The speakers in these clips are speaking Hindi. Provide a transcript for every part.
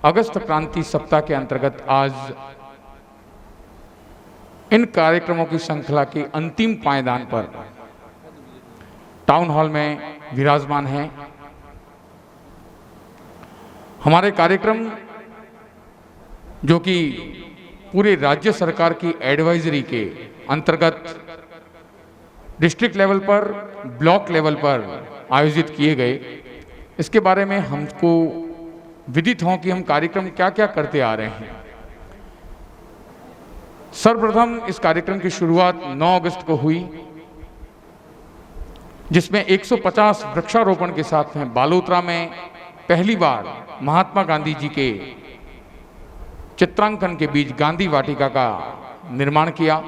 अगस्त क्रांति सप्ताह के अंतर्गत आज इन कार्यक्रमों की श्रृंखला के अंतिम पायदान पर टाउन हॉल में विराजमान हैं। हमारे कार्यक्रम जो कि पूरे राज्य सरकार की एडवाइजरी के अंतर्गत डिस्ट्रिक्ट लेवल पर, ब्लॉक लेवल पर आयोजित किए गए, इसके बारे में हमको विदित हो कि हम कार्यक्रम क्या क्या करते आ रहे हैं। सर्वप्रथम इस कार्यक्रम की शुरुआत 9 अगस्त को हुई, जिसमें 150 वृक्षारोपण के साथ में बालोतरा में पहली बार महात्मा गांधी जी के चित्रांकन के बीच गांधी वाटिका का निर्माण किया।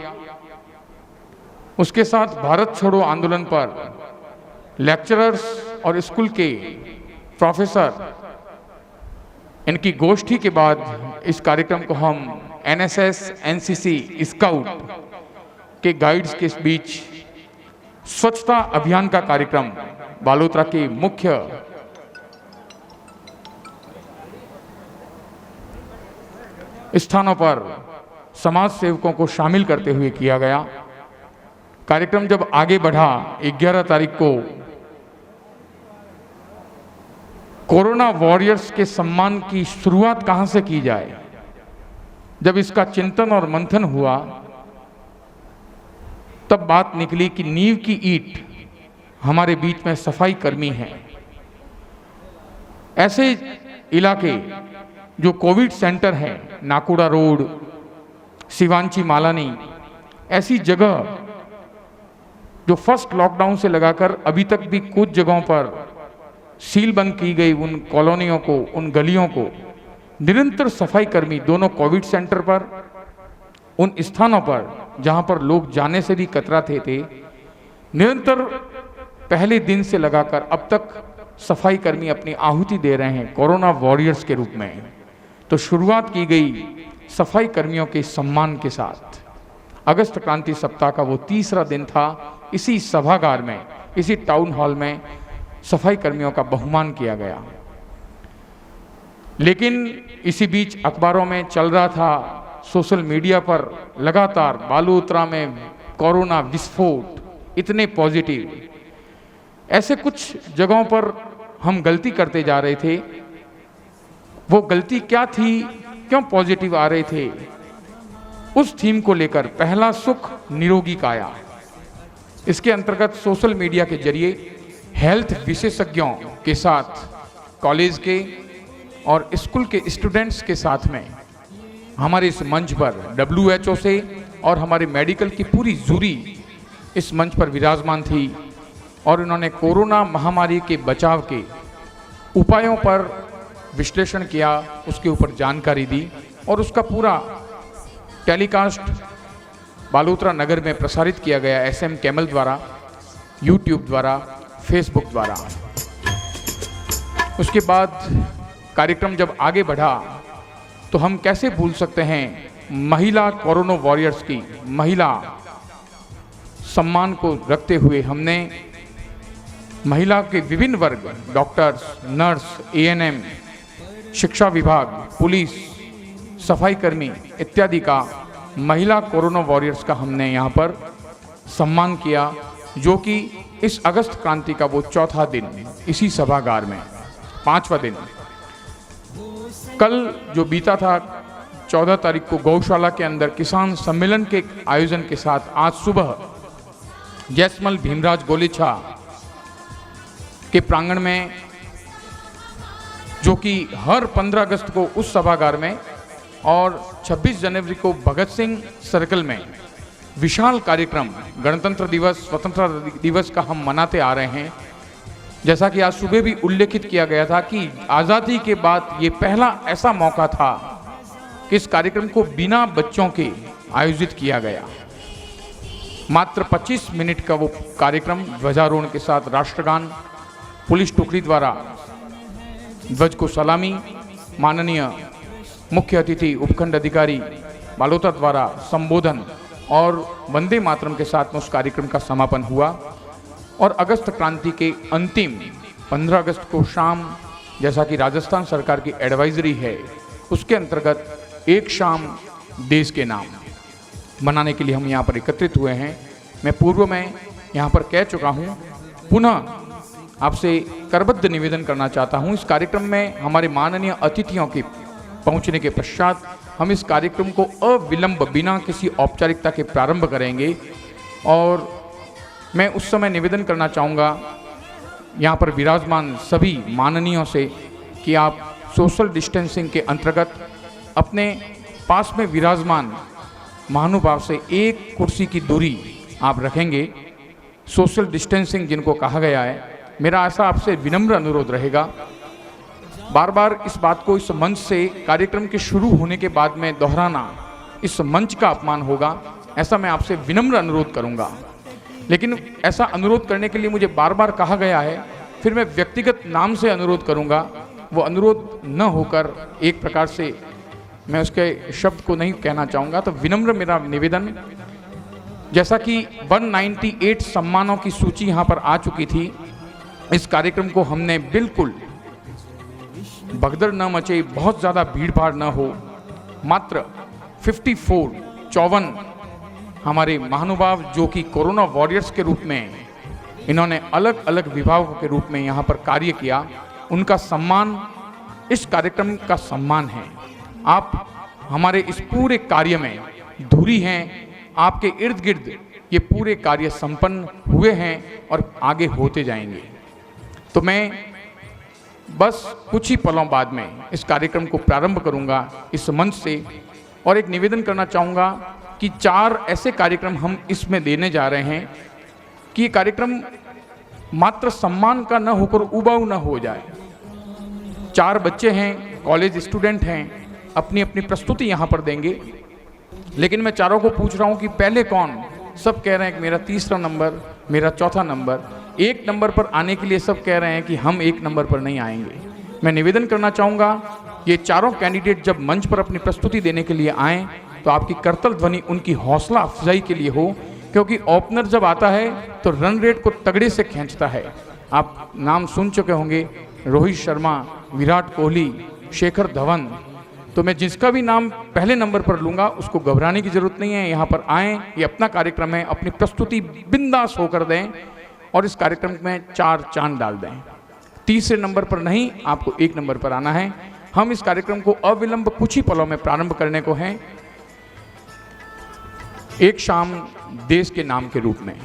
उसके साथ भारत छोड़ो आंदोलन पर लेक्चरर्स और स्कूल के प्रोफेसर इनकी गोष्ठी के बाद इस कार्यक्रम को हम एनएसएस, एनसीसी, स्काउट के गाइड्स के बीच स्वच्छता अभियान का कार्यक्रम बालोतरा के मुख्य स्थानों पर समाज सेवकों को शामिल करते हुए किया गया। कार्यक्रम जब आगे बढ़ा, 11 तारीख को कोरोना वॉरियर्स के सम्मान की शुरुआत कहां से की जाए, जब इसका चिंतन और मंथन हुआ तब बात निकली कि नींव की ईंट हमारे बीच में सफाई कर्मी हैं। ऐसे इलाके जो कोविड सेंटर है, नाकुड़ा रोड, शिवांची मालानी, ऐसी जगह जो फर्स्ट लॉकडाउन से लगाकर अभी तक भी कुछ जगहों पर सील बंद की गई, उन कॉलोनियों को, उन गलियों को निरंतर सफाई कर्मी दोनों कोविड सेंटर पर, उन स्थानों पर जहां पर लोग जाने से भी कतराते थे, निरंतर पहले दिन से लगाकर अब तक सफाई कर्मी अपनी आहुति दे रहे हैं कोरोना वॉरियर्स के रूप में। तो शुरुआत की गई सफाई कर्मियों के सम्मान के साथ। अगस्त क्रांति सप्ताह का वो तीसरा दिन था। इसी सभागार में, इसी टाउन हॉल में सफाई कर्मियों का बहुमान किया गया। लेकिन इसी बीच अखबारों में चल रहा था, सोशल मीडिया पर लगातार बालोतरा में कोरोना विस्फोट, इतने पॉजिटिव। ऐसे कुछ जगहों पर हम गलती करते जा रहे थे। वो गलती क्या थी, क्यों पॉजिटिव आ रहे थे, उस थीम को लेकर पहला सुख निरोगी काया, इसके अंतर्गत सोशल मीडिया के जरिए हेल्थ विशेषज्ञों के साथ, कॉलेज के और स्कूल के स्टूडेंट्स के साथ में हमारे इस मंच पर WHO से और हमारे मेडिकल की पूरी जूरी इस मंच पर विराजमान थी और उन्होंने कोरोना महामारी के बचाव के उपायों पर विश्लेषण किया, उसके ऊपर जानकारी दी और उसका पूरा टेलीकास्ट बालोतरा नगर में प्रसारित किया गया SM कैमल द्वारा, YouTube द्वारा, फेसबुक द्वारा। उसके बाद कार्यक्रम जब आगे बढ़ा तो हम कैसे भूल सकते हैं महिला कोरोना वॉरियर्स की महिला सम्मान को रखते हुए हमने महिला के विभिन्न वर्ग, डॉक्टर्स, नर्स, ANM, शिक्षा विभाग, पुलिस, सफाई कर्मी इत्यादि का महिला कोरोना वॉरियर्स का हमने यहाँ पर सम्मान किया, जो कि इस अगस्त क्रांति का वो चौथा दिन इसी सभागार में, 5वां दिन। कल जो बीता था 14 तारीख को गौशाला के अंदर किसान सम्मेलन के आयोजन के साथ आज सुबह जैसमल भीमराज गोलेछा के प्रांगण में, जो कि हर 15 अगस्त को उस सभागार में और 26 जनवरी को भगत सिंह सर्कल में विशाल कार्यक्रम गणतंत्र दिवस, स्वतंत्रता दिवस का हम मनाते आ रहे हैं। जैसा कि आज सुबह भी उल्लेखित किया गया था कि आज़ादी के बाद ये पहला ऐसा मौका था कि इस कार्यक्रम को बिना बच्चों के आयोजित किया गया। मात्र 25 मिनट का वो कार्यक्रम ध्वजारोहण के साथ राष्ट्रगान, पुलिस टुकड़ी द्वारा ध्वज को सलामी, माननीय मुख्य अतिथि उपखंड अधिकारी बालोतरा द्वारा संबोधन और वंदे मातरम के साथ में उस कार्यक्रम का समापन हुआ। और अगस्त क्रांति के अंतिम 15 अगस्त को शाम जैसा कि राजस्थान सरकार की एडवाइजरी है, उसके अंतर्गत एक शाम देश के नाम मनाने के लिए हम यहाँ पर एकत्रित हुए हैं। मैं पूर्व में यहाँ पर कह चुका हूँ, पुनः आपसे करबद्ध निवेदन करना चाहता हूँ। इस कार्यक्रम में हमारे माननीय अतिथियों के पहुँचने के पश्चात हम इस कार्यक्रम को अविलंब बिना किसी औपचारिकता के प्रारंभ करेंगे। और मैं उस समय निवेदन करना चाहूँगा यहाँ पर विराजमान सभी माननीयों से कि आप सोशल डिस्टेंसिंग के अंतर्गत अपने पास में विराजमान महानुभाव से एक कुर्सी की दूरी आप रखेंगे। सोशल डिस्टेंसिंग जिनको कहा गया है, मेरा ऐसा आपसे विनम्र अनुरोध रहेगा, बार बार इस बात को इस मंच से कार्यक्रम के शुरू होने के बाद में दोहराना इस मंच का अपमान होगा, ऐसा मैं आपसे विनम्र अनुरोध करूंगा। लेकिन ऐसा अनुरोध करने के लिए मुझे बार बार कहा गया है, फिर मैं व्यक्तिगत नाम से अनुरोध करूंगा, वो अनुरोध न होकर एक प्रकार से मैं उसके शब्द को नहीं कहना चाहूँगा। तो विनम्र मेरा निवेदन, जैसा कि 198 सम्मानों की सूची यहाँ पर आ चुकी थी, इस कार्यक्रम को हमने बिल्कुल भगदड़ न मचे, बहुत ज़्यादा भीड़ भाड़ न हो, मात्र 54 हमारे महानुभाव जो कि कोरोना वॉरियर्स के रूप में इन्होंने अलग अलग विभागों के रूप में यहाँ पर कार्य किया, उनका सम्मान इस कार्यक्रम का सम्मान है। आप हमारे इस पूरे कार्य में धुरी हैं, आपके इर्द गिर्द ये पूरे कार्य संपन्न हुए हैं और आगे होते जाएंगे। तो मैं बस कुछ ही पलों बाद में इस कार्यक्रम को प्रारंभ करूंगा इस मंच से, और एक निवेदन करना चाहूँगा कि 4 ऐसे कार्यक्रम हम इसमें देने जा रहे हैं कि ये कार्यक्रम मात्र सम्मान का न होकर उबाऊ न हो जाए। 4 बच्चे हैं, कॉलेज स्टूडेंट हैं, अपनी अपनी प्रस्तुति यहाँ पर देंगे, लेकिन मैं चारों को पूछ रहा हूँ कि पहले कौन? सब कह रहे हैं कि मेरा 3रा नंबर, मेरा 4था नंबर। 1 नंबर पर आने के लिए सब कह रहे हैं कि हम 1 नंबर पर नहीं आएंगे। मैं निवेदन करना चाहूँगा, ये चारों कैंडिडेट जब मंच पर अपनी प्रस्तुति देने के लिए आएँ तो आपकी करतल ध्वनि उनकी हौसला अफजाई के लिए हो, क्योंकि ओपनर जब आता है तो रन रेट को तगड़े से खींचता है। आप नाम सुन चुके होंगे, रोहित शर्मा, विराट कोहली, शिखर धवन। तो मैं जिसका भी नाम पहले नंबर पर लूँगा उसको घबराने की ज़रूरत नहीं है, यहाँ पर आएँ, ये अपना कार्यक्रम है, अपनी प्रस्तुति बिंदास होकर दें और इस कार्यक्रम में 4 चांद डाल दें। 3रे नंबर पर नहीं, आपको 1 नंबर पर आना है। हम इस कार्यक्रम को अविलंब कुछ ही पलों में प्रारंभ करने को हैं, एक शाम देश के नाम के रूप में।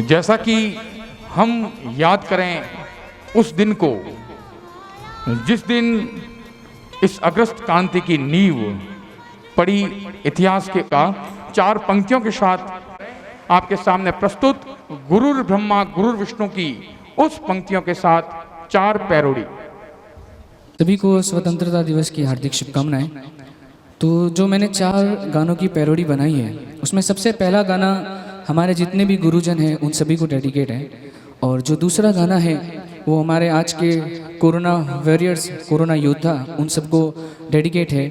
जैसा कि हम याद करें उस दिन को जिस दिन इस अगस्त क्रांति की नींव पड़ी, इतिहास के का 4 पंक्तियों के साथ आपके सामने प्रस्तुत गुरुर ब्रह्मा गुरुर विष्णु की उस पंक्तियों के साथ 4 पैरोडी। सभी को स्वतंत्रता दिवस की हार्दिक शुभकामनाएं। तो जो मैंने 4 गानों की पैरोडी बनाई है, उसमें सबसे पहला गाना हमारे जितने भी गुरुजन हैं उन सभी को डेडिकेट है, और जो दूसरा गाना है वो हमारे आज के कोरोना वॉरियर्स, कोरोना योद्धा, उन सबको डेडिकेट है,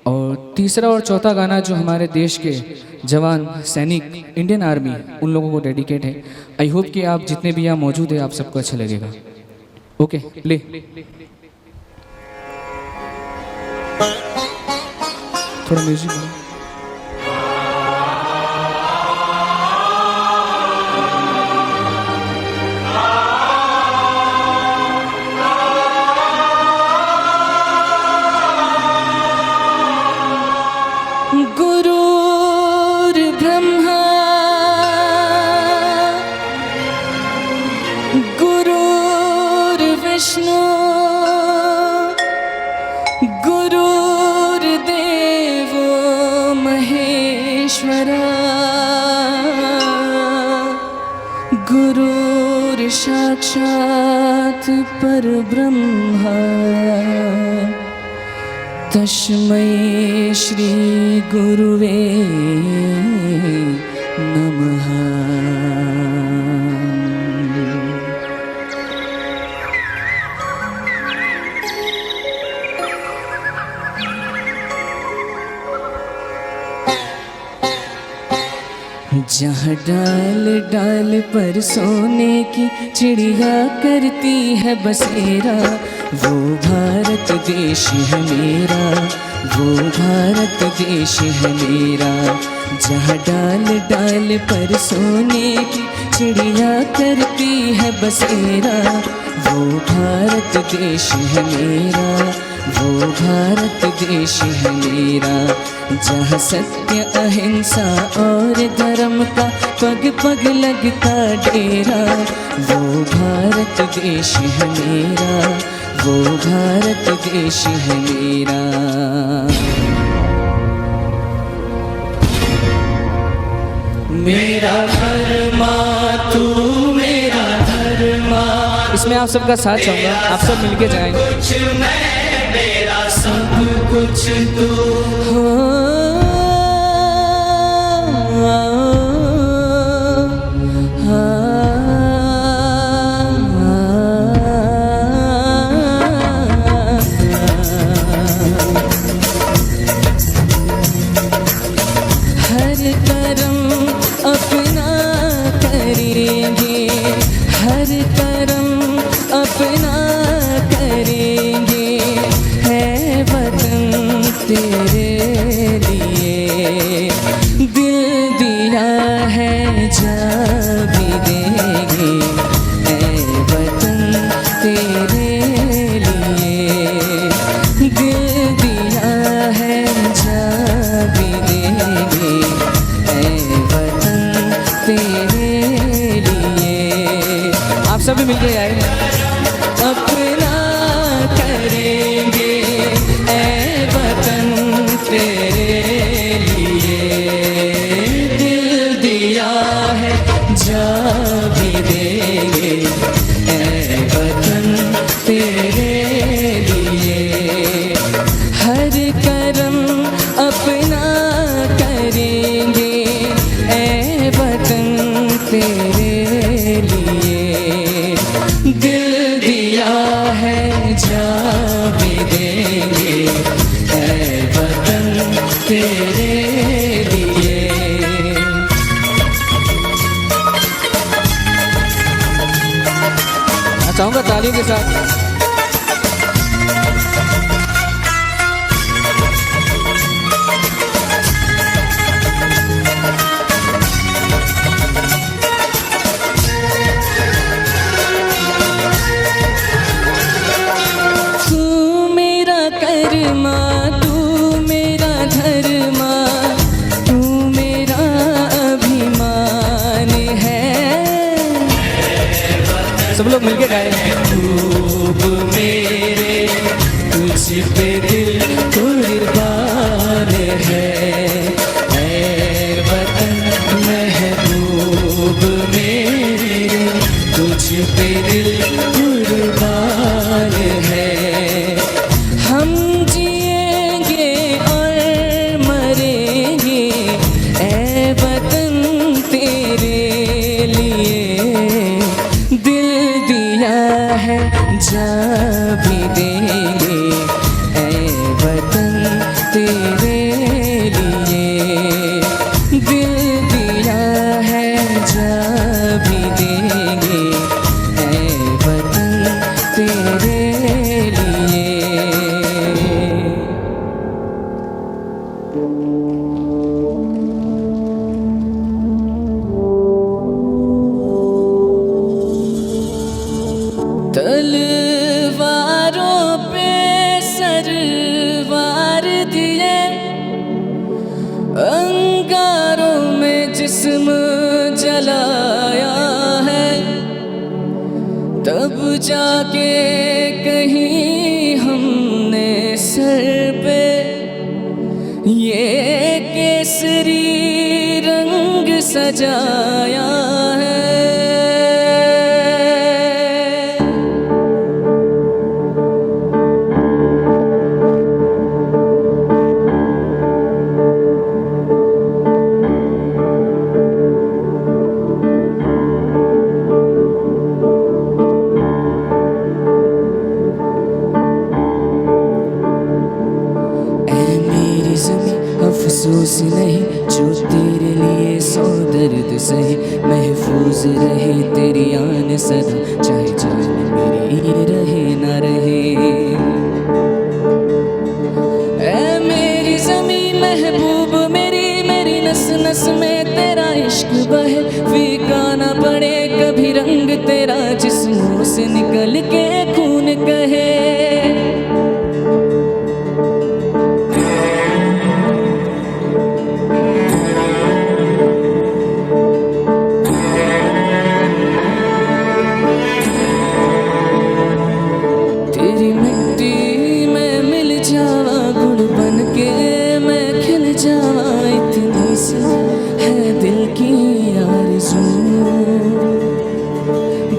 और तीसरा और चौथा गाना जो हमारे देश के जवान, सैनिक, इंडियन आर्मी, उन लोगों को डेडिकेट है। आई होप कि आप जितने भी यहाँ मौजूद हैं आप सबको अच्छा लगेगा। Okay, play. थोड़ा म्यूजिक। गुरुर् ब्रह्मा गुरुर्विष्णु गुरुर्देवो महेश्वरा गुरुर्साक्षात् परब्रह्मा तस्मै श्री गुरुवे नमः। जहाँ डाल डाल पर सोने की चिड़िया करती है बसेरा, वो भारत देश है मेरा, वो भारत देश है मेरा। जहाँ डाल डाल पर सोने की चिड़िया करती है बसेरा, वो भारत देश है मेरा, वो भारत देश है मेरा। जहाँ सत्य, अहिंसा और धर्म का पग पग लगता डेरा, वो भारत देश है मेरा, वो भारत देश है मेरा। मेरा धर्मा तू मेरा धर्मा। इसमें आप सबका साथ चाहूँगा, आप सब मिलके जाएं। कुछ मैं मेरा सब कुछ तू हो। हर कर्म अपना करेंगे, हर कर्म अपना करेंगे, है वतन तेरे लिए। दिल दिया है जा भी देंगे, है वतन तेरे लिए। दिल दिया है जा भी देंगे, है वतन तेरे लिए। आप सभी मिलके आए। अपना करेंगे ऐ वतन तेरे लिए। दिल दिया है जा भी देंगे, ऐ वतन तेरे लिए। हर कर्म अपना करेंगे ऐ वतन तेरे लिए। दिल दिया है जा भी देंगे, ऐ वतन तेरे लिए। मैं चाहूँगा तालियों के साथ। तू मेरा कर्मा, तू मेरा धर्मा, तू मेरा अभिमान है। जिस्म जलाया है, तब जाके कहीं हमने सर पे ये केसरी रंग सजाया है। अफसोस नहीं जो तेरे लिए सौ दर्द सहे, महफूज रहे तेरी आन सदा, चाहे जान मेरी रहे ना रहे। ऐ मेरी ज़मीं महबूब मेरी, मेरी नस नस में तेरा इश्क बहे, फीका ना पड़े कभी रंग तेरा, जिस्मों से निकल के खून कहे।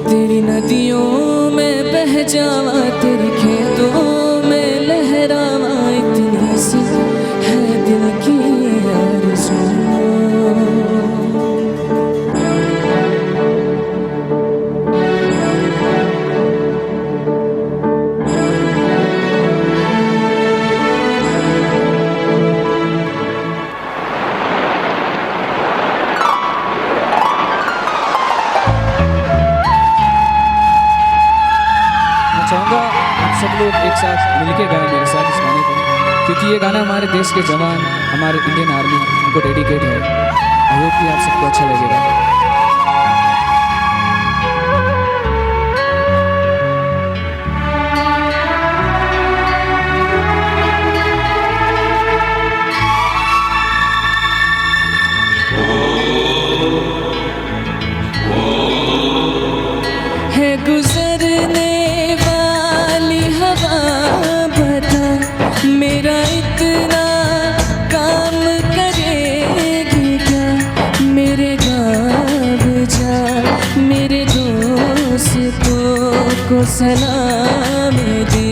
तेरी नदियों में बह जावा, तेरे खेतों में लहरावा, इतनी सी है दिल की आरज़ू। चाहूँगा आप सब लोग एक साथ मिलके गाएं मेरे साथ इस गाने को, क्योंकि ये गाना हमारे देश के जवान, हमारे इंडियन आर्मी को डेडिकेट है। आई होप कि आप सबको अच्छा लगेगा। है गुजरने मेरा इतना काम करेगी क्या, मेरे गाँव जा मेरे दोस्तों को सलाम दे।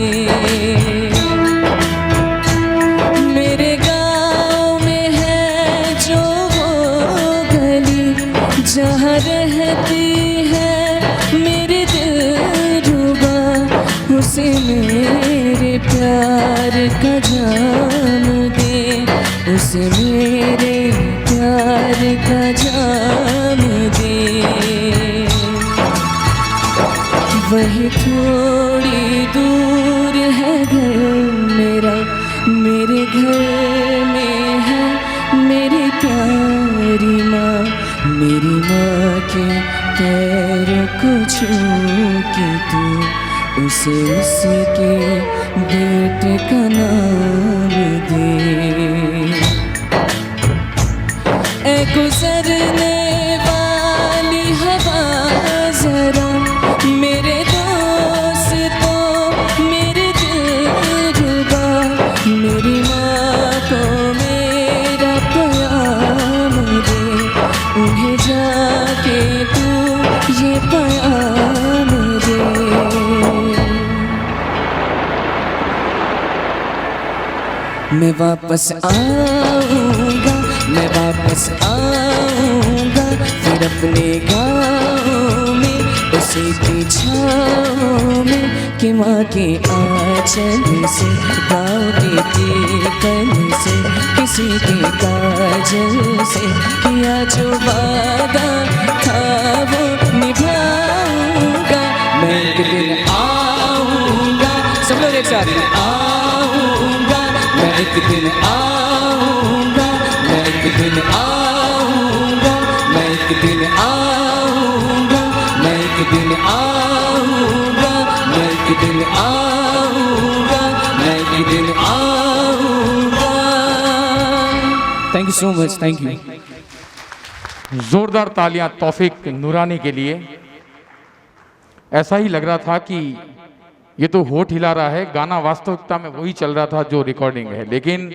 मेरे गाँव में है जो वो गली जहाँ रहती है मेरी दिलरुबा, उसे मेरे प्यार का जाम दे, उसे मेरे प्यार का जाम दे। वही थोड़ी दूर है घर मेरा, मेरे घर में है मेरी प्यारी माँ, मेरी माँ के पैर को छू के तू उसे उसके बेटे का नाम दे। ऐ गुजरने वाली हवा जरा मेरे दोस्तों मेरे दिलरुबा, मेरी माँ को मेरा प्याम दे, उन्हें जाके तू ये प्याम दे। मैं वापस आऊँगा, मैं वापस आऊँगा, फिर अपने गाँव में उसी की छाँव में, कि माँ के आँचल से गाँव के पीपल से किसी के काजल से किया जो वादा था वो निभाऊँगा। मैं एक दिन आऊँगा, सब लोग एक साथ आऊँगा, मैं एक दिन आऊँगा, मैं एक दिन आऊँगा, मैं एक दिन आऊँगा, मैं एक दिन आऊँगा, मैं एक दिन आऊँगा, मैं एक दिन आऊँगा। Thank you so much, thank you. जोरदार तालियां तौफीक नूरानी के लिए। ऐसा ही लग रहा था कि ये तो होठ हिला रहा है, गाना वास्तविकता में वही चल रहा था जो रिकॉर्डिंग है। लेकिन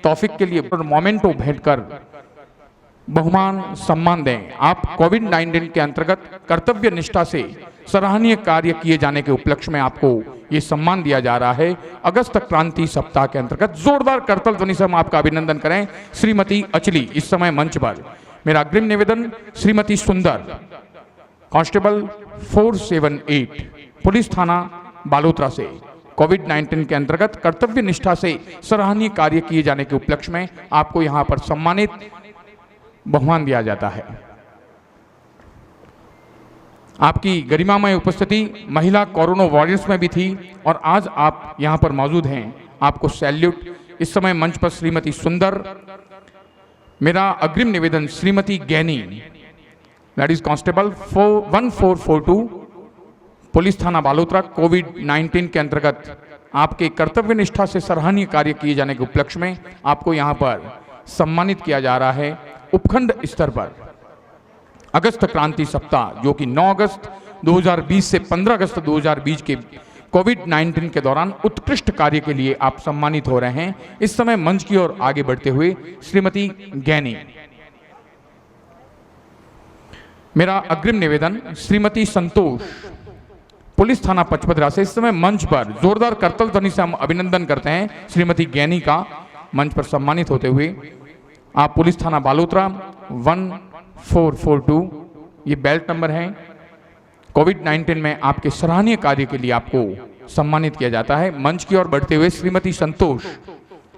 तौफीक के लिए मोमेंटो भेंट कर बहुमान सम्मान दें। आप कोविड-19 के अंतर्गत कर्तव्य निष्ठा से सराहनीय कार्य किए जाने के उपलक्ष्य में आपको ये सम्मान दिया जा रहा है। अगस्त क्रांति सप्ताह के अंतर्गत जोरदार करतल ध्वनि से हम आपका अभिनंदन करें। श्रीमती अचली इस समय मंच पर। मेरा अग्रिम निवेदन श्रीमती सुंदर, कांस्टेबल 478, पुलिस थाना बालोतरा से कोविड-19 के अंतर्गत कर्तव्य निष्ठा से सराहनीय कार्य किए जाने के उपलक्ष्य में आपको यहां पर सम्मानित बहुमान दिया जाता है। आपकी गरिमामय उपस्थिति महिला कोरोना वॉरियर्स में भी थी और आज आप यहां पर मौजूद हैं। आपको सैल्यूट। इस समय मंच पर श्रीमती सुंदर। मेरा अग्रिम निवेदन श्रीमती गैनी, लेडीज कांस्टेबल 1442, पुलिस थाना बालोतरा, कोविड-19 के अंतर्गत आपके कर्तव्य निष्ठा से सराहनीय कार्य किए जाने के उपलक्ष्य में आपको यहां पर सम्मानित किया जा रहा है। उपखंड स्तर पर अगस्त क्रांति सप्ताह जो कि 9 अगस्त 2020 से 15 अगस्त 2020 के कोविड-19 के दौरान उत्कृष्ट कार्य के लिए आप सम्मानित हो रहे हैं। इस समय मंच की ओर आगे बढ़ते हुए श्रीमती गैनी। मेरा अग्रिम निवेदन श्रीमती संतोष, पुलिस थाना पचपदरा से इस समय मंच पर जोरदार करतल ध्वनि से हम अभिनंदन करते हैं श्रीमती गैनी का मंच पर सम्मानित होते हुए। आप पुलिस थाना बालोतरा 1442, ये बेल्ट नंबर है। कोविड-19 में आपके सराहनीय कार्य के लिए आपको सम्मानित किया जाता है। मंच की ओर बढ़ते हुए Shrimati Santosh,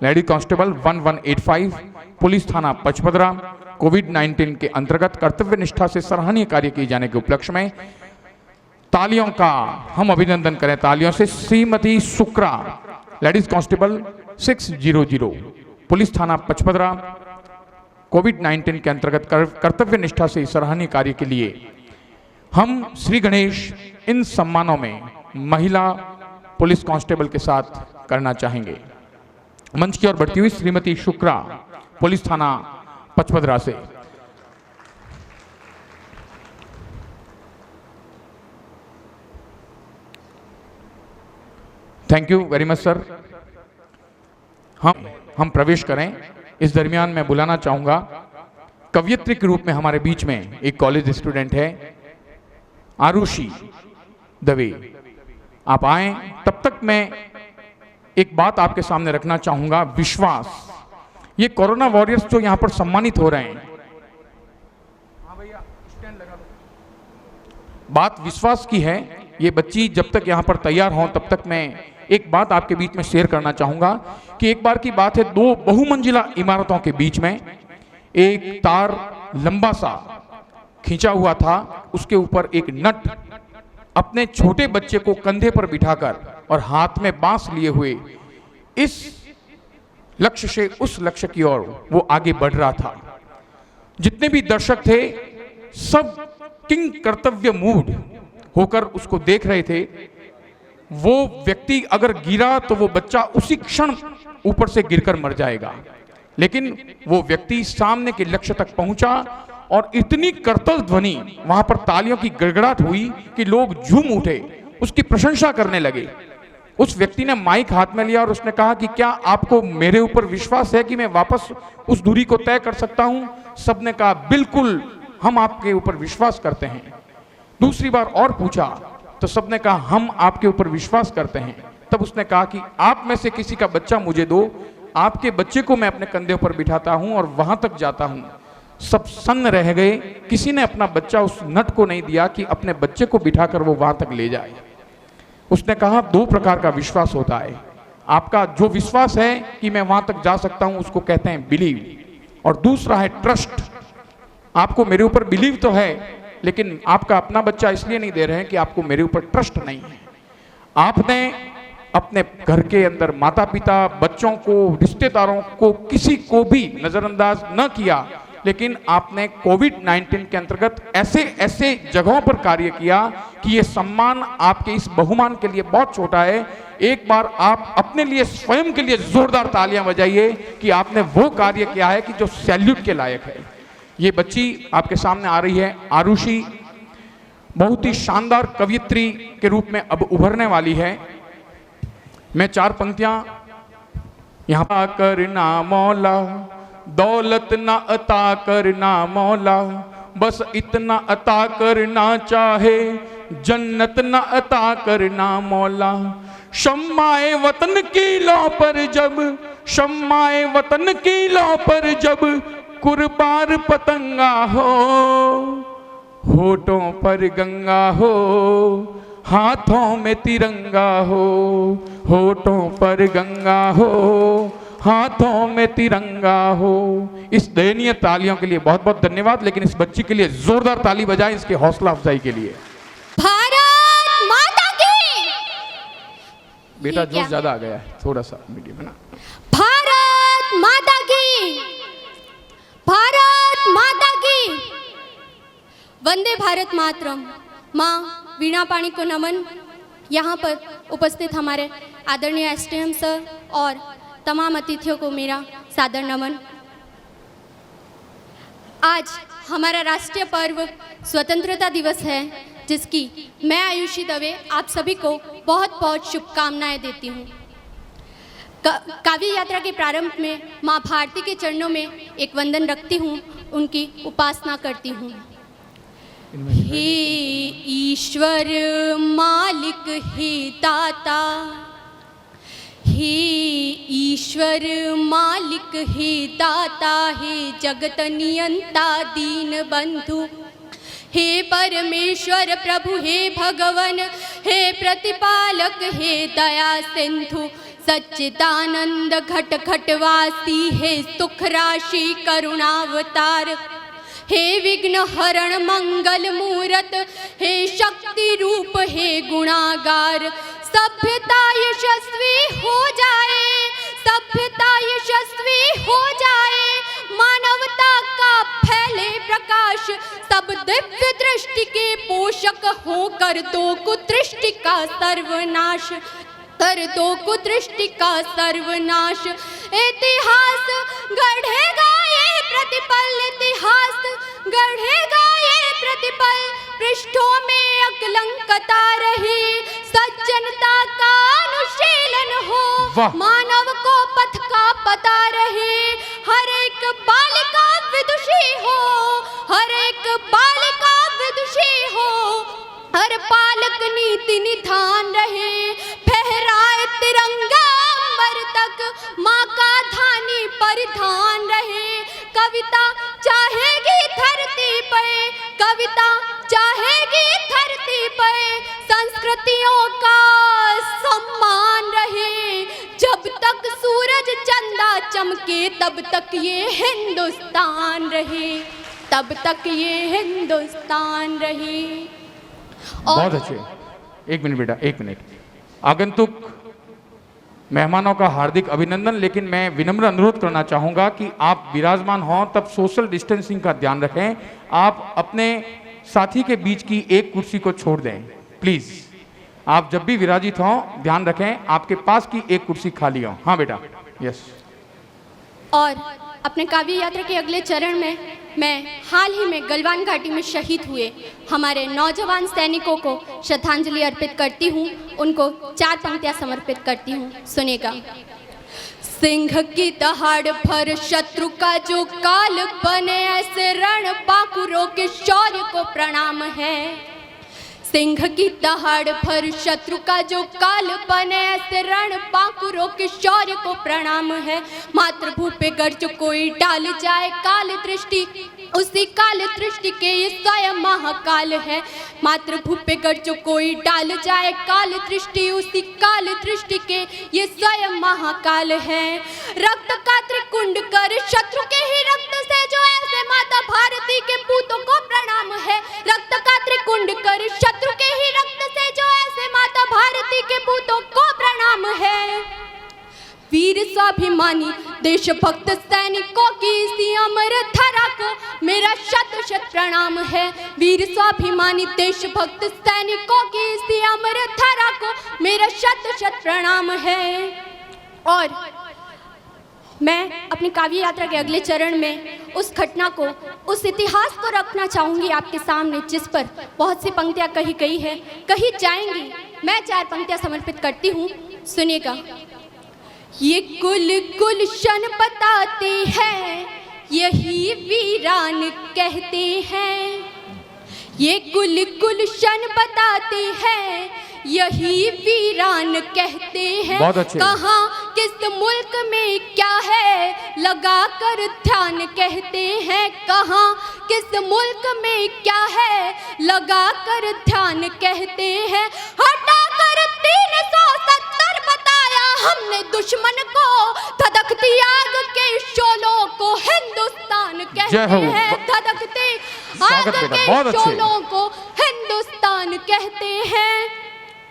lady constable 1185, police थाना पचपदरा, कोविड-19 के अंतर्गत कर्तव्य निष्ठा से सराहनीय कार्य किए जाने के उपलक्ष्य में तालियों का हम अभिनंदन करें। तालियों से श्रीमती शुक्रा, लेडीज कांस्टेबल 600, पुलिस थाना पचपदरा, कोविड-19 के अंतर्गत कर्तव्य निष्ठा से सराहनीय कार्य के लिए हम श्री गणेश इन सम्मानों में महिला पुलिस कांस्टेबल के साथ करना चाहेंगे। मंच की ओर बढ़ती हुई श्रीमती शुक्रा, पुलिस थाना पचपदरा से। Thank you very much sir. हम प्रवेश करें। इस दरमियान मैं बुलाना चाहूंगा कवयित्री के रूप में हमारे बीच में एक कॉलेज स्टूडेंट है, आरुषि दवे। आप आए। तब तक मैं एक बात आपके सामने रखना चाहूंगा। विश्वास, ये कोरोना वॉरियर्स जो यहां पर सम्मानित हो रहे हैं, बात विश्वास की है। ये बच्ची जब तक यहां पर तैयार हों तब तक मैं एक बात आपके बीच में शेयर करना चाहूंगा कि एक बार की बात है, 2 बहुमंजिला इमारतों के बीच में एक तार लंबा सा खींचा हुआ था। उसके ऊपर एक नट अपने छोटे बच्चे को कंधे पर बिठाकर और हाथ में बांस लिए हुए इस लक्ष्य से उस लक्ष्य की ओर वो आगे बढ़ रहा था। जितने भी दर्शक थे सब किंग कर्तव्य मूड होकर उसको देख रहे थे। वो व्यक्ति अगर गिरा तो वो बच्चा उसी क्षण ऊपर से गिरकर मर जाएगा, लेकिन वो व्यक्ति सामने के लक्ष्य तक पहुंचा और इतनी करतल ध्वनि, वहां पर तालियों की गड़गड़ाहट हुई कि लोग झूम उठे, उसकी प्रशंसा करने लगे। उस व्यक्ति ने माइक हाथ में लिया और उसने कहा कि क्या आपको मेरे ऊपर विश्वास है कि मैं वापस उस दूरी को तय कर सकता हूं? सबने कहा बिल्कुल, हम आपके ऊपर विश्वास करते हैं। दूसरी बार और पूछा तो सबने कहा हम आपके ऊपर विश्वास करते हैं। तब उसने कहा कि आप में से किसी का बच्चा मुझे दो, आपके बच्चे को मैं अपने कंधे पर बिठाता हूं और वहां तक जाता हूं। सब सन्न रह गए। किसी ने अपना बच्चा उस नट को नहीं दिया कि अपने बच्चे को बिठाकर वो वहां तक ले जाए। उसने कहा 2 प्रकार का विश्वास होता है। आपका जो विश्वास है कि मैं वहां तक जा सकता हूं उसको कहते हैं बिलीव, और दूसरा है ट्रस्ट। आपको मेरे ऊपर बिलीव तो है, लेकिन आपका अपना बच्चा इसलिए नहीं दे रहे हैं कि आपको मेरे ऊपर ट्रस्ट नहीं है। आपने अपने घर के अंदर माता पिता, बच्चों को, रिश्तेदारों को, किसी को भी नजरअंदाज न किया, लेकिन आपने कोविड-19 के अंतर्गत ऐसे ऐसे जगहों पर कार्य किया कि ये सम्मान आपके इस बहुमान के लिए बहुत छोटा है। एक बार आप अपने लिए, स्वयं के लिए जोरदार तालियां बजाइए कि आपने वो कार्य किया है कि जो सैल्यूट के लायक है। ये बच्ची आपके सामने आ रही है, आरुषि, बहुत ही शानदार कवियत्री के रूप में अब उभरने वाली है। मैं 4 पंक्तियां यहाँ करना मौला, दौलत ना अता करना मौला, बस इतना अता करना चाहे, जन्नत ना अता करना मौला। शम्माए वतन की लौ पर जब, शम्माए वतन की लौ पर जब कुर्बान पतंगा हो, होठों पर गंगा हो, हाथों में तिरंगा हो, होठों पर गंगा हो, हाथों में तिरंगा हो। इस दयनीय तालियों के लिए बहुत बहुत धन्यवाद, लेकिन इस बच्ची के लिए जोरदार ताली बजाएं इसकी हौसला अफजाई के लिए। भारत माता की। बेटा जोश ज्यादा आ गया है, थोड़ा सा मीडियम है ना। भारत माता की, भारत माता की। वंदे भारत मातरम। माँ वीणा पाणी को नमन। यहाँ पर उपस्थित हमारे आदरणीय एसडीएम सर और तमाम अतिथियों को मेरा सादर नमन। आज हमारा राष्ट्रीय पर्व स्वतंत्रता दिवस है, जिसकी मैं आयुषी दवे आप सभी को बहुत बहुत शुभकामनाएं देती हूँ। काव्य यात्रा के प्रारंभ में माँ भारती के चरणों में एक वंदन रखती हूँ, उनकी उपासना करती हूँ। हे ईश्वर मालिक हे दाता, हे ईश्वर मालिक हे दाता, हे जगत नियंता दीन बंधु, हे परमेश्वर प्रभु, हे भगवन, हे प्रतिपालक, हे दया सिंधु, सच्चिदानंद घट घटवासी, हे सुख राशि करुणावतार, हे विघ्न हरण मंगल मूरत, हे शक्ति रूप, हे गुणागार। सभ्यता यशस्वी हो जाए, सभ्यता यशस्वी हो जाए, मानवता का फैले प्रकाश, सब दिव्य दृष्टि के पोषक हो, कर दो कुदृष्टि का सर्वनाश, कर दो कुदृष्टि का सर्वनाश। इतिहास गढ़ेगा ये प्रतिपल, इतिहास गढ़ेगा ये प्रतिपल, पृष्ठों में अकलंकता रहे, सज्जनता का अनुशीलन हो, मानव को पथ का पता रहे, हर एक बालिका विदुषी हो, हर एक बालिका विदुषी हो, हर पालक नीति निधान रहे, फहराए तिरंगा अंबर तक, माँ का धानी परिधान रहे। कविता चाहेगी धरती पे, कविता चाहेगी धरती पे, संस्कृतियों का सम्मान रहे, जब तक सूरज चंदा चमके तब तक ये हिंदुस्तान रहे, तब तक ये हिंदुस्तान रहे। बहुत अच्छे। एक मिनट बेटा, एक मिनट। आगंतुक मेहमानों का हार्दिक अभिनंदन, लेकिन मैं विनम्र अनुरोध करना चाहूँगा कि आप विराजमान हों तब सोशल डिस्टेंसिंग का ध्यान रखें। आप अपने साथी के बीच की एक कुर्सी को छोड़ दें प्लीज़। आप जब भी विराजित हों ध्यान रखें आपके पास की एक कुर्सी खाली हो। हाँ बेटा, यस। और अपने काव्य यात्रा के अगले चरण में मैं हाल ही में गलवान घाटी में शहीद हुए हमारे नौजवान सैनिकों को श्रद्धांजलि अर्पित करती हूँ, उनको 4 पंक्तियाँ समर्पित करती हूँ, सुनेगा। सिंह की दहाड़ भर शत्रु का जो काल बने, ऐसे रण बाकुरों के शौर्य को प्रणाम है। सिंह की दहाड़ भर शत्रु का जो काल बने, ऐसे रण बाकुरों के शौर्य को प्रणाम है। मातृभू पे गर जो कोई डाल जाए काल दृष्टि, उसी काल दृष्टि के ये स्वयं महाकाल है। मातृभू पे गर जो कोई डाल जाए काल दृष्टि, उसी काल दृष्टि के ये स्वयं महाकाल है। रक्त का त्रिकुंड कर शत्रु के ही रक्त से जो ऐसे माता भारती के पूतों को प्रणाम है। रक्त का त्रिकुंड कर शत्रु के ही रक्त से जो ऐसे माता भारती के पूतों को प्रणाम है। वीर स्वाभिमानी देशभक्त सैनिकों की इसी अमर धरा को मेरा शत शत प्रणाम है। वीर स्वाभिमानी देशभक्त सैनिकों की इसी अमर धरा को मेरा शत शत प्रणाम है। और मैं अपनी काव्य यात्रा के अगले चरण में उस घटना को उस इतिहास को रखना चाहूँगी आपके सामने जिस पर बहुत सी पंक्तियाँ कही गई है, कही जाएंगी। मैं 4 पंक्तियाँ समर्पित करती हूँ, सुनिएगा। ये कुल गुलशन बताते हैं, यही वीरान कहते हैं। ये कुल गुलशन बताते हैं, यही वीरान कहते हैं। बहुत अच्छे। कहाँ किस मुल्क में क्या है, लगा कर ध्यान कहते हैं। कहाँ किस मुल्क में क्या है, लगा कर ध्यान कहते हैं। हटा कर 370 बताया हमने दुश्मन को, धधकती आग के शोलों को हिंदुस्तान कहते हैं। धधकते आग के शोलों को हिंदुस्तान कहते हैं।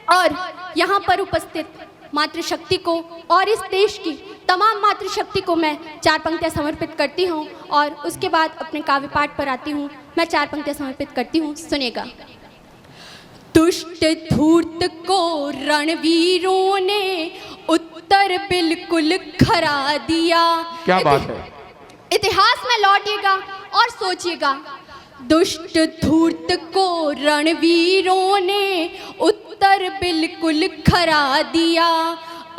और यहाँ पर उपस्थित मातृशक्ति को और इस देश की तमाम मातृशक्ति को मैं 4 पंक्तियाँ समर्पित करती हूँ और उसके बाद अपने काव्य पाठ पर आती हूँ। मैं 4 पंक्तियाँ समर्पित करती हूँ, सुनेगा। दुष्ट धूर्त को रणवीरों ने उत्तर बिल्कुल खरा दिया। क्या बात है। इतिहास में लौटिएगा और सोचिएगा। दुष्ट धूर्त को रणवीरों ने उत्तर बिल्कुल खरा दिया।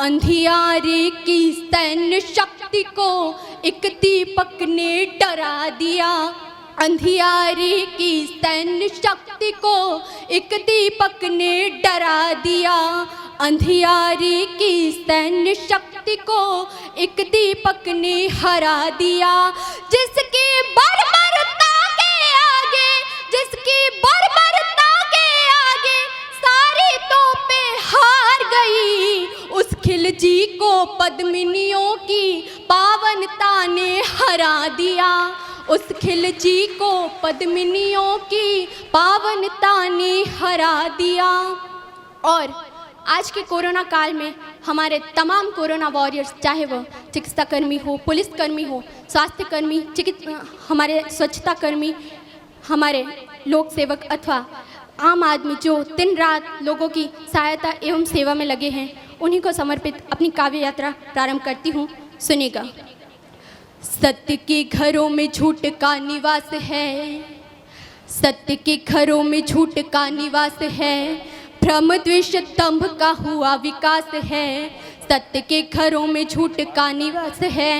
अंधियारे की सैन्य शक्ति को एक दीपक ने डरा दिया। अंधियारे की सैन्य शक्ति को एक दीपक ने डरा दिया। अंधियारे की सैन्य शक्ति को एक दीपक ने हरा दिया। जिसकी बर्बरता के आगे, जिसकी बर्बरता के आगे सारी तोपें हार गई। उस खिलजी को पद्मिनियों की पावनता ने हरा दिया। उस खिलजी को पद्मिनियों की पावनता ने हरा दिया। और आज के कोरोना काल में हमारे तमाम कोरोना वॉरियर्स, चाहे वो चिकित्साकर्मी हो, पुलिसकर्मी हो, स्वास्थ्य कर्मी, हमारे स्वच्छता कर्मी, हमारे लोक सेवक अथवा आम आदमी जो दिन रात लोगों की सहायता एवं सेवा में लगे हैं, उन्हीं को समर्पित अपनी काव्य यात्रा प्रारंभ करती हूँ, सुनिएगा। सत्य के घरों में झूठ का निवास है। सत्य के घरों में झूठ का निवास है। भ्रम द्वेष दंभ का हुआ विकास है। सत्य के घरों में झूठ का निवास है।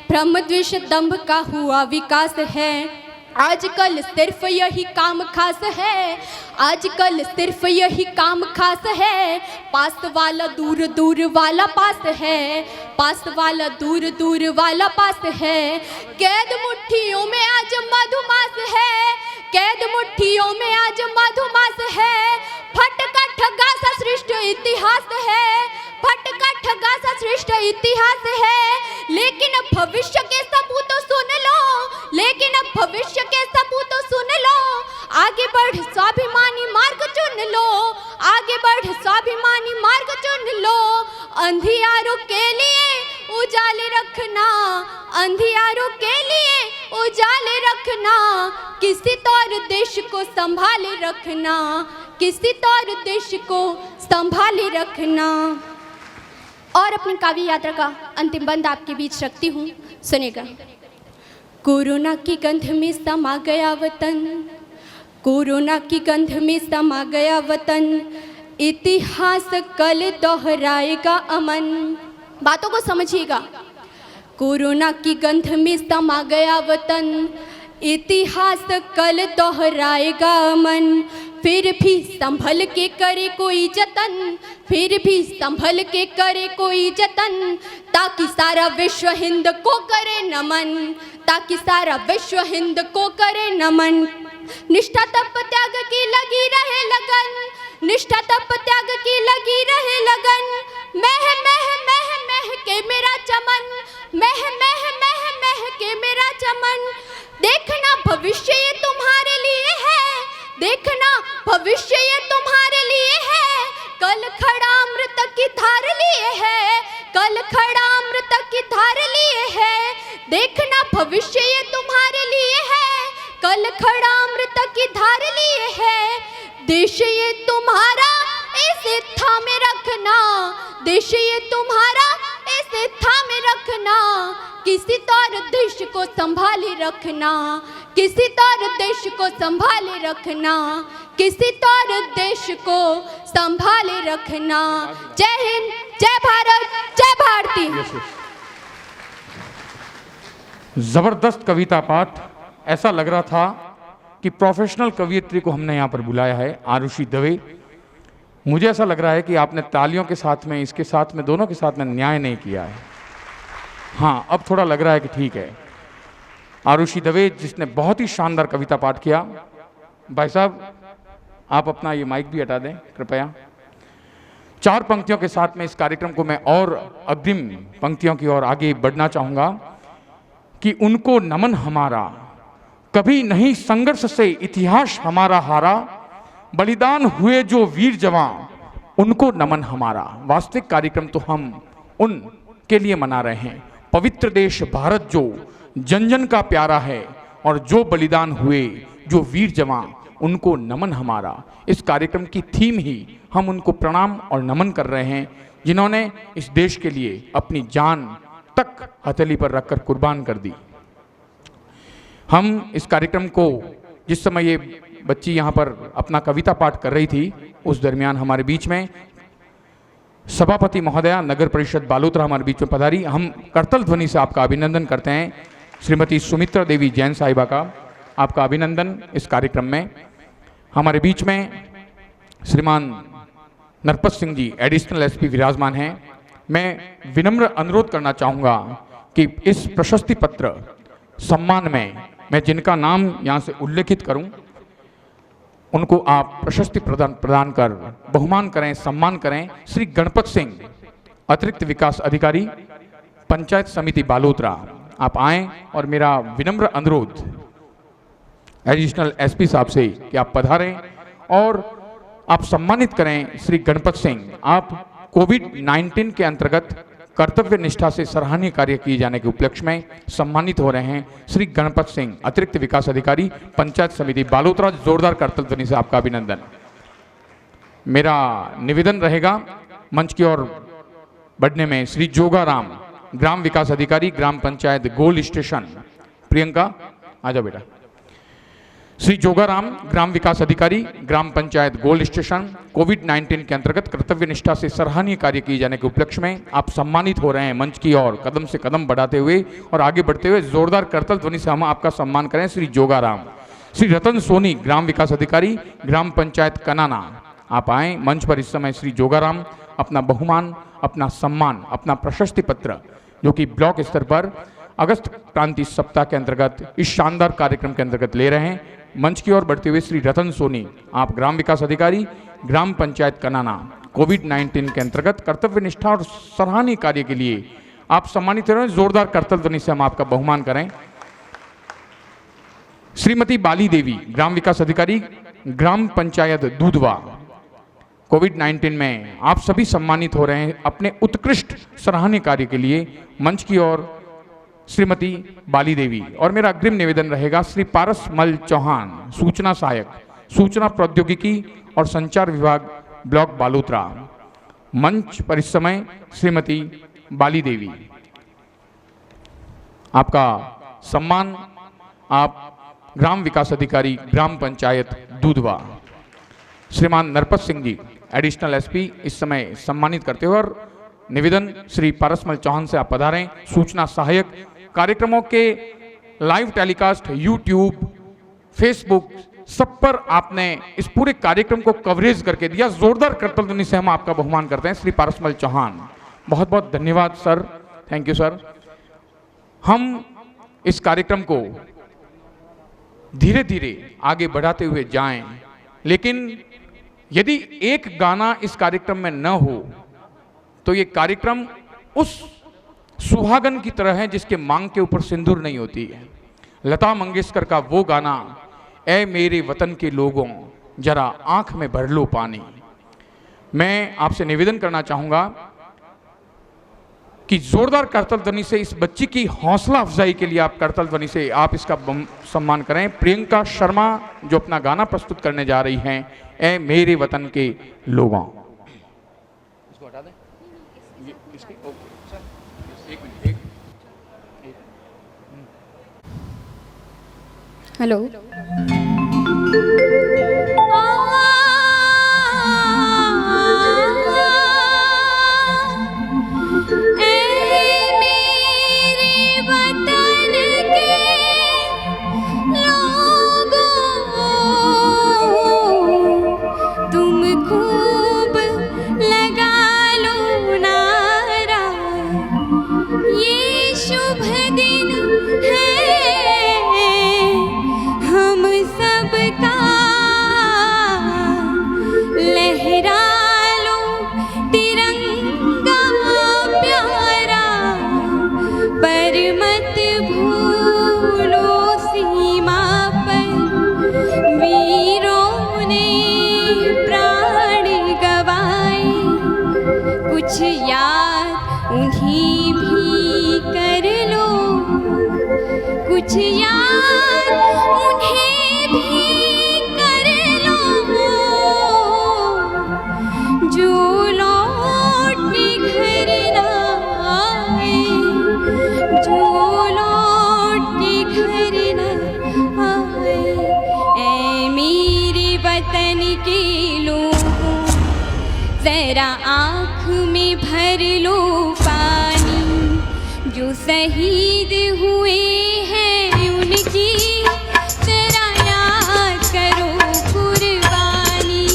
भ्रम द्वेष दंभ का हुआ विकास है। आजकल सिर्फ यही काम खास है। आजकल सिर्फ यही काम खास है। पास वाला दूर दूर वाला पास है। पास वाला दूर दूर वाला पास है। कैद मुट्ठियों में आज मधुमास है। कैद मुट्ठियों में आज मधुमास है। फटका ठगा सा सृष्ट इतिहास है। फटका ठगा सा सृष्ट इतिहास है। लेकिन भविष्य के सबूत सुन लो। लेकिन भविष्य के सबूत सुन लो। आगे बढ़ स्वाभिमानी मार्ग चुन लो। आगे बढ़ स्वाभिमानी मार्ग चुन लो। अंधियारों के लिए उजाले रखना। अंधियारों के लिए उजाले रखना। किसी तौर देश को संभाले रखना। किसी तौर देश को संभाले रखना। और अपनी काव्य यात्रा का अंतिम बंद आपके बीच रखती हूँ, सुनेगा। कोरोना की गंध में समा गया वतन। कोरोना की गंध में समा गया वतन। इतिहास कल दोहराएगा अमन। बातों को समझिएगा। कोरोना की गंध में समा गया वतन। इतिहास कल दोहराएगा अमन। फिर भी संभल के करे कोई जतन। फिर भी संभल के करे कोई जतन। ताकि सारा विश्व हिंद को करे नमन। ताकि सारा विश्व हिंद को करे नमन। निष्ठा तप त्याग की लगी रहे लगन। निष्ठा तप त्याग की लगी रहे लगन। मह मह मह मह के मेरा चमन। मह मह मह मह के मेरा चमन। देखना भविष्य ये तुम्हारे लिए है। देखना भविष्य ये तुम्हारे लिए है। कल खड़ा अमृत की धार लिए है। कल खड़ा अमृत की धार लिए है। देखना भविष्य ये तुम्हारे लिए है। कल खड़ा अमृत की धार लिए है। देश ये तुम्हारा इसे थामे रखना। देश ये तुम्हारा इसे थामे रखना। किसी तौर देश को संभाले रखना। किसी तौर देश को संभाले रखना, किसी तौर देश को संभाले रखना। जय हिंद, जय भारत, जय भारती। जबरदस्त कविता पाठ। ऐसा लग रहा था कि प्रोफेशनल कवियत्री को हमने यहाँ पर बुलाया है, आरुषि दवे। मुझे ऐसा लग रहा है कि आपने तालियों के साथ में, इसके साथ में, दोनों के साथ में न्याय नहीं किया है। हाँ, अब थोड़ा लग रहा है कि ठीक है। आरुषि दवे जिसने बहुत ही शानदार कविता पाठ किया। भाई साहब, आप अपना ये माइक भी हटा दें कृपया। 4 पंक्तियों के साथ में इस कार्यक्रम को मैं और अग्रिम पंक्तियों की ओर आगे बढ़ना चाहूँगा कि उनको नमन हमारा, कभी नहीं संघर्ष से इतिहास हमारा हारा, बलिदान हुए जो वीर जवान, उनको नमन हमारा। वास्तविक कार्यक्रम तो हम उन के लिए मना रहे हैं। पवित्र देश भारत जो जन जन का प्यारा है, और जो बलिदान हुए जो वीर जवान, उनको नमन हमारा। इस कार्यक्रम की थीम ही हम उनको प्रणाम और नमन कर रहे हैं, जिन्होंने इस देश के लिए अपनी जान तक हथेली पर रखकर कुर्बान कर दी। हम इस कार्यक्रम को, जिस समय ये बच्ची यहाँ पर अपना कविता पाठ कर रही थी, उस दरमियान हमारे बीच में सभापति महोदया नगर परिषद बालोतरा हमारे बीच में पधारी। हम करतल ध्वनि से आपका अभिनंदन करते हैं। श्रीमती सुमित्रा देवी जैन साहिबा का आपका अभिनंदन इस कार्यक्रम में। हमारे बीच में श्रीमान नरपत सिंह जी एडिशनल एसपी विराजमान हैं। मैं विनम्र अनुरोध करना चाहूँगा कि इस प्रशस्ति पत्र सम्मान में मैं जिनका नाम यहाँ से उल्लेखित करूँ, उनको आप प्रशस्ति प्रदान कर बहुमान करें, सम्मान करें। श्री गणपत सिंह अतिरिक्त विकास अधिकारी पंचायत समिति बालोतरा, आप आएँ और मेरा विनम्र अनुरोध एडिशनल एसपी साहब से कि आप पधारें और आप सम्मानित करें श्री गणपत सिंह। आप कोविड-19 के अंतर्गत कर्तव्य निष्ठा से सराहनीय कार्य किए जाने के उपलक्ष्य में सम्मानित हो रहे हैं श्री गणपत सिंह अतिरिक्त विकास अधिकारी पंचायत समिति बालोतरा। जोरदार करतल ध्वनि से आपका अभिनंदन। मेरा निवेदन रहेगा मंच की ओर बढ़ने में श्री जोगाराम ग्राम विकास अधिकारी ग्राम पंचायत गोल स्टेशन, प्रियंका आ जाओ बेटा। श्री जोगाराम ग्राम विकास अधिकारी ग्राम पंचायत गोल स्टेशन, कोविड-19 के अंतर्गत कर्तव्य निष्ठा से सराहनीय कार्य किए जाने के उपलक्ष्य में आप सम्मानित हो रहे हैं। मंच की ओर कदम से कदम बढ़ाते हुए और आगे बढ़ते हुए जोरदार करतल ध्वनि से हम आपका सम्मान करें। श्री जोगाराम। श्री रतन सोनी ग्राम विकास अधिकारी ग्राम पंचायत कनाना, आप आए मंच पर। इस समय श्री जोगाराम अपना बहुमान, अपना सम्मान, अपना प्रशस्ति पत्र जो कि ब्लॉक स्तर पर अगस्त क्रांति सप्ताह के अंतर्गत इस शानदार कार्यक्रम के अंतर्गत ले रहे हैं। मंच की ओर बढ़ते हुए श्री रतन सोनी, आप ग्राम विकास अधिकारी ग्राम पंचायत कनाना, कोविड-19 के अंतर्गत कर्तव्य निष्ठा और सराहनीय कार्य के लिए आप सम्मानित हो रहे हैं। जोरदार करतल ध्वनि से हम आपका बहुमान करें। श्रीमती बाली देवी ग्राम विकास अधिकारी ग्राम पंचायत दूधवा, कोविड-19 में आप सभी सम्मानित हो रहे हैं अपने उत्कृष्ट सराहनीय कार्य के लिए। मंच की ओर श्रीमती बाली देवी। और मेरा अग्रिम निवेदन रहेगा श्री पारस मल चौहान, सूचना सहायक सूचना प्रौद्योगिकी और संचार विभाग ब्लॉक बालोतरा। मंच पर इस समय श्रीमती बाली देवी, आपका सम्मान आप ग्राम विकास अधिकारी ग्राम पंचायत दूधवा। श्रीमान नरपत सिंह जी एडिशनल एसपी इस समय सम्मानित करते हुए, और निवेदन श्री पारसमल चौहान से आप पधारें। सूचना सहायक कार्यक्रमों के लाइव टेलीकास्ट यूट्यूब, फेसबुक सब पर आपने इस पूरे कार्यक्रम को कवरेज करके दिया। जोरदार करतल ध्वनि से हम आपका बहुमान करते हैं। श्री पारसमल चौहान, बहुत बहुत धन्यवाद सर, थैंक यू सर। हम इस कार्यक्रम को धीरे धीरे आगे बढ़ाते हुए जाएं, लेकिन यदि एक गाना इस कार्यक्रम में न हो तो ये कार्यक्रम उस सुहागन की तरह है जिसके मांग के ऊपर सिंदूर नहीं होती है। लता मंगेशकर का वो गाना, ऐ मेरे वतन के लोगों जरा आंख में भर लो पानी। मैं आपसे निवेदन करना चाहूंगा कि जोरदार करतल ध्वनि से इस बच्ची की हौसला अफजाई के लिए आप करतल ध्वनि से आप इसका सम्मान करें। प्रियंका शर्मा जो अपना गाना प्रस्तुत करने जा रही हैं, ऐ मेरे वतन के लोगों। इसको हटा दें, हेलो। कुछ याद उन्हें भी कर लो, कुछ याद उन्हें भी कर लो, जो लौट के घर ना आए, जो लौट के घर ना आए। ऐ मेरे वतन के लोगों, जरा आँख में भर लो पानी, जो शहीद हुए हैं उनकी जरा याद करो कुर्बानी।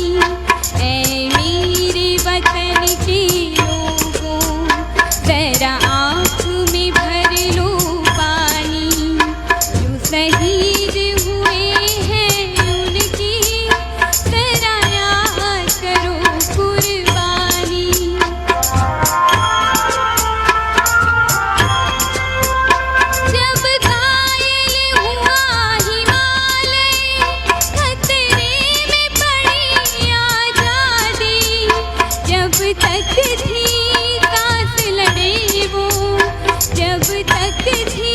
ऐ मेरे वतन के लोगों, जरा आँख में भर लो पानी, जो शहीद हुए हैं उनकी जरा याद करो कुर्बानी। जब घायल हुआ हिमालय, खतरे में पड़ी आजादी, जब तक थी सांस लड़े वो, जब तक थी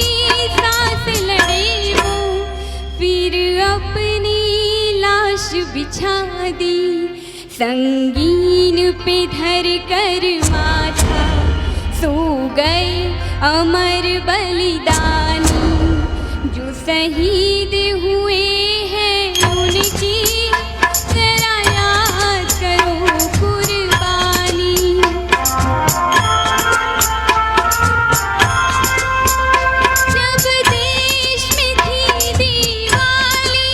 सांस लड़े वो, फिर अपनी लाश बिछा दी, संगीन पे धर कर माथा, सो गए अमर बलिदानी, जो शहीद हुए हैं उनकी जरा याद करो कुर्बानी। जब देश में थी दिवाली,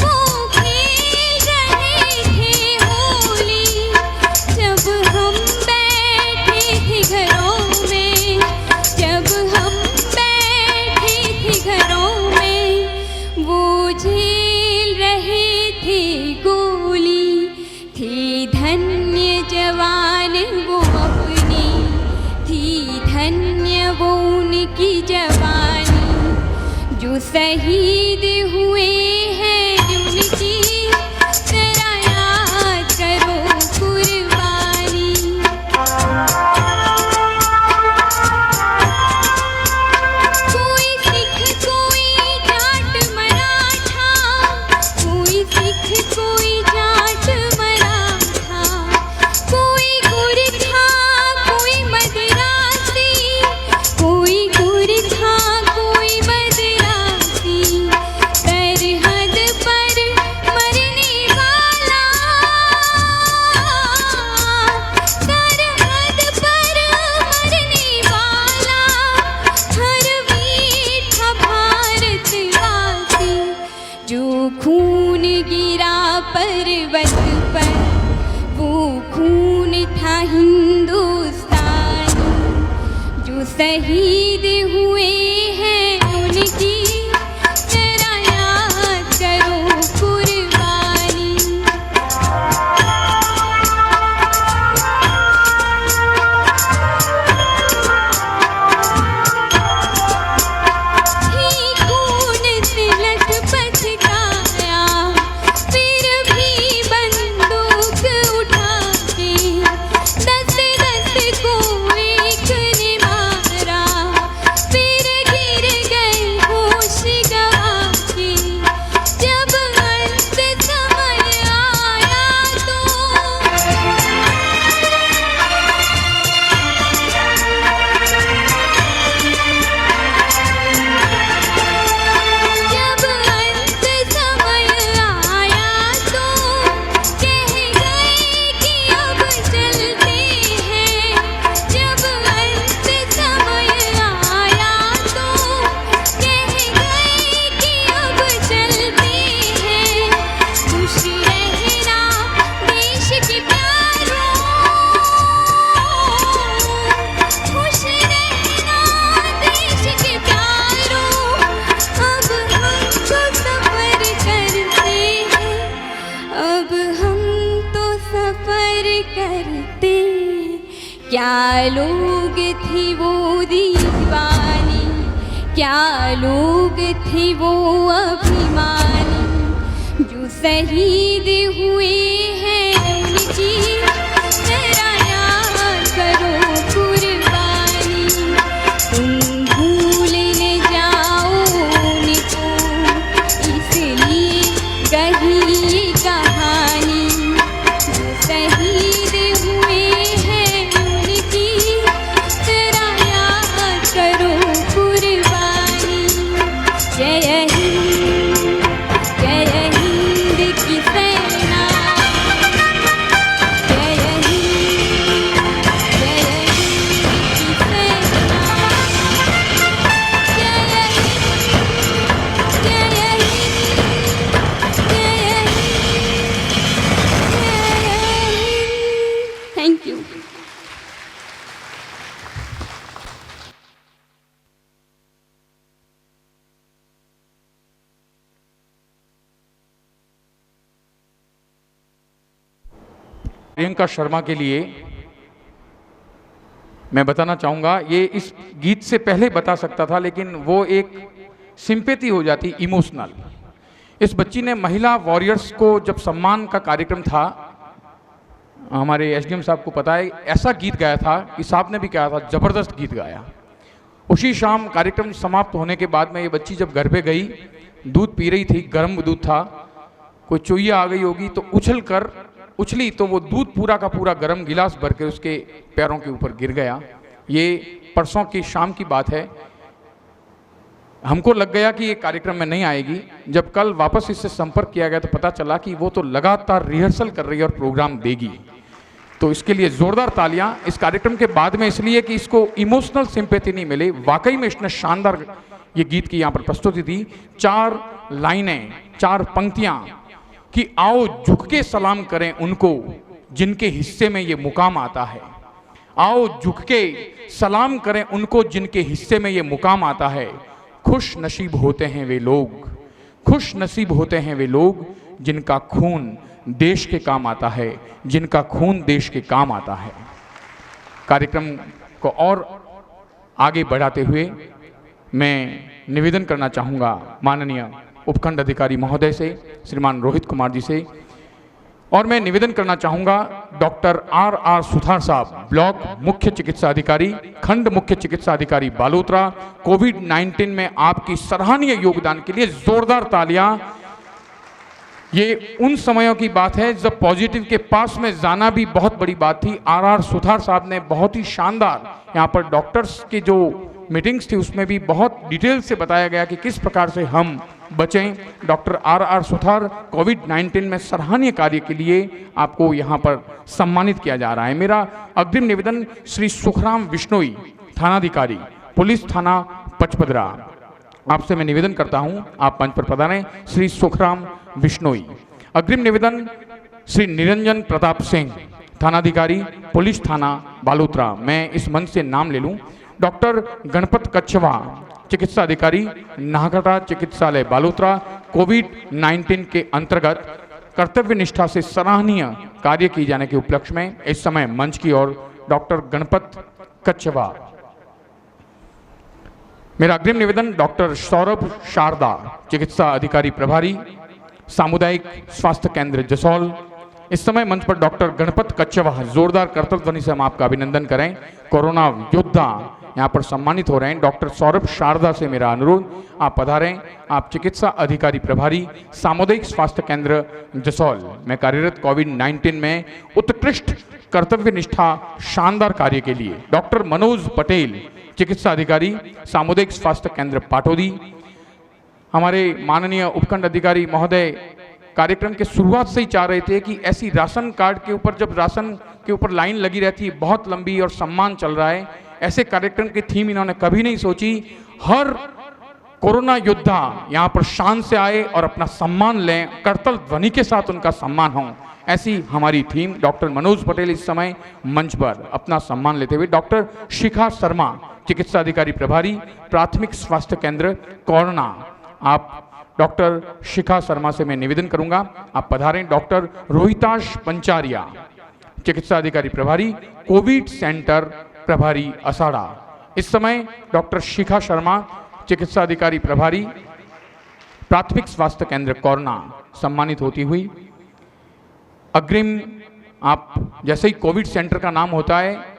वो खेल रहे थे होली, जब हम बैठे थे घरों में, जब हम बैठे थे घरों में, वो झेल रहे थे गोली, थी धन्य जवान वो अपनी, थी धन्य वो उनकी जवानी, जो शहीद हुए हैं उनकी जरा याद करो कुर्बानी। कोई सिख कोई जाट मराठा, कोई सिख कोई जाट मराठा, कोई गुरखा कोई मदरासी, कोई गुरखा कोई मदरासी, सरहद पर मरने वाला, सरहद पर मरने वाला, हर वीर था भारतवासी, जो खून गिरा पर्वत पर, वो खून था हिंदुस्तानी, जो शहीद हुए हैं उनकी जरा याद करो कुर्बानी। ही खून से लथपथ काया, फिर भी बंदूक उठा के, 10-10 को एक ने मारा, क्या लोग थी वो दीवानी, क्या लोग थे वो अभिमानी, जो शहीद हुए हैं उनकी जरा याद करो कुर्बानी। तुम भूल न जाओ उनको इसलिए कही ये कहानी, जो शहीद हुए हैं उनकी जरा याद करो कुर्बानी। जय हिंद, जय हिंद की सेना, जय हिंद, जय हिंद की सेना, जय हिंद, जय हिंद, जय हिंद। Thank you. प्रियंका शर्मा के लिए मैं बताना चाहूँगा, ये इस गीत से पहले बता सकता था लेकिन वो एक सिंपैथी हो जाती, इमोशनल। इस बच्ची ने महिला वॉरियर्स को जब सम्मान का कार्यक्रम था, हमारे एसडीएम साहब को पता है, ऐसा गीत गाया था कि साहब ने भी कहा था ज़बरदस्त गीत गाया। उसी शाम कार्यक्रम समाप्त होने के बाद में ये बच्ची जब घर पे गई, दूध पी रही थी, गर्म दूध था, कोई चुईया आ गई होगी तो उछली तो वो दूध पूरा का पूरा गर्म गिलास भर के उसके पैरों के ऊपर गिर गया। ये परसों की शाम की बात है। हमको लग गया कि ये कार्यक्रम में नहीं आएगी। जब कल वापस इससे संपर्क किया गया तो पता चला कि वो तो लगातार रिहर्सल कर रही है और प्रोग्राम देगी। तो इसके लिए जोरदार तालियां इस कार्यक्रम के बाद में, इसलिए कि इसको इमोशनल सिंपैथी नहीं मिली। वाकई में इसने शानदार ये गीत की यहाँ पर प्रस्तुति दी। 4 लाइनें, 4 पंक्तियां कि आओ झुक के सलाम करें उनको जिनके हिस्से में ये मुकाम आता है। आओ झुक के सलाम करें उनको जिनके हिस्से में ये मुकाम आता है। खुश नसीब होते हैं वे लोग, खुश नसीब होते हैं वे लोग जिनका खून देश के काम आता है, जिनका खून देश के काम आता है। कार्यक्रम को और आगे बढ़ाते हुए मैं निवेदन करना चाहूँगा माननीय उपखंड अधिकारी महोदय से, श्रीमान रोहित कुमार जी से, और मैं निवेदन करना चाहूँगा डॉक्टर आर सुथार साहब, ब्लॉक मुख्य चिकित्सा अधिकारी, खंड मुख्य चिकित्सा अधिकारी बालोतरा, कोविड-19 में आपकी सराहनीय योगदान के लिए जोरदार तालियां। ये उन समयों की बात है जब पॉजिटिव के पास में जाना भी बहुत बड़ी बात थी। आर सुथार साहब ने बहुत ही शानदार यहाँ पर डॉक्टर्स की जो मीटिंग्स थी उसमें भी बहुत डिटेल से बताया गया कि किस प्रकार से हम बचें। डॉक्टर आर सुथार कोविड-19 में सराहनीय कार्य के लिए आपको यहाँ पर सम्मानित किया जा रहा है। मेरा अग्रिम निवेदन श्री सुखराम विश्नोई, थानाधिकारी, पुलिस थाना पचपदरा, आपसे मैं निवेदन करता हूँ आप मंच पर पधारें। श्री सुखराम विश्नोई। अग्रिम निवेदन श्री निरंजन प्रताप सिंह, थानाधिकारी, पुलिस थाना बालोतरा। मैं इस मंच से नाम ले लूँ। डॉक्टर गणपत कच्छवा, चिकित्सा अधिकारी, नाहकटा चिकित्सालय बालोतरा, कोविड-19 के अंतर्गत कर्तव्य निष्ठा से सराहनीय कार्य किए जाने के उपलक्ष्य में इस समय मंच की ओर डॉक्टर गणपत कच्छवा। मेरा अग्रिम निवेदन डॉक्टर सौरभ शारदा, चिकित्सा अधिकारी प्रभारी, सामुदायिक स्वास्थ्य केंद्र जसौल। इस समय मंच पर डॉक्टर गणपत कच्छवा, जोरदार करतल ध्वनि से हम आपका अभिनंदन करें। कोरोना योद्धा यहाँ पर सम्मानित हो रहे हैं। डॉक्टर सौरभ शारदा से मेरा अनुरोध, आप पधारें। आप चिकित्सा अधिकारी प्रभारी, सामुदायिक स्वास्थ्य केंद्र जसौल में कार्यरत कोविड-19 में उत्कृष्ट कर्तव्य निष्ठा शानदार कार्य के लिए डॉक्टर मनोज पटेल, चिकित्सा अधिकारी, सामुदायिक स्वास्थ्य केंद्र पाटोदी। हमारे माननीय उपखंड अधिकारी महोदय कार्यक्रम के शुरुआत से ही चाह रहे थे कि ऐसी राशन कार्ड के ऊपर, जब राशन के ऊपर लाइन लगी रहती है बहुत लंबी और सम्मान चल रहा है, ऐसे कार्यक्रम की थीम इन्होंने कभी नहीं सोची। हर कोरोना योद्धा यहाँ पर शान से आए और अपना सम्मान लें, करतल ध्वनि के साथ उनका सम्मान हो, ऐसी हमारी थीम। डॉक्टर मनोज पटेल इस समय मंच पर अपना सम्मान लेते हुए। डॉक्टर शिखा शर्मा, चिकित्सा अधिकारी प्रभारी, प्राथमिक स्वास्थ्य केंद्र कोरना। आप डॉक्टर शिखा शर्मा से मैं निवेदन करूंगा, आप पधारें। डॉक्टर रोहिताश पंचारिया, चिकित्सा अधिकारी प्रभारी, कोविड सेंटर प्रभारी असाड़ा। इस समय डॉक्टर शिखा शर्मा, चिकित्सा अधिकारी प्रभारी, प्राथमिक स्वास्थ्य केंद्र कोरना, सम्मानित होती हुई। अग्रिम, आप जैसे ही कोविड सेंटर का नाम होता है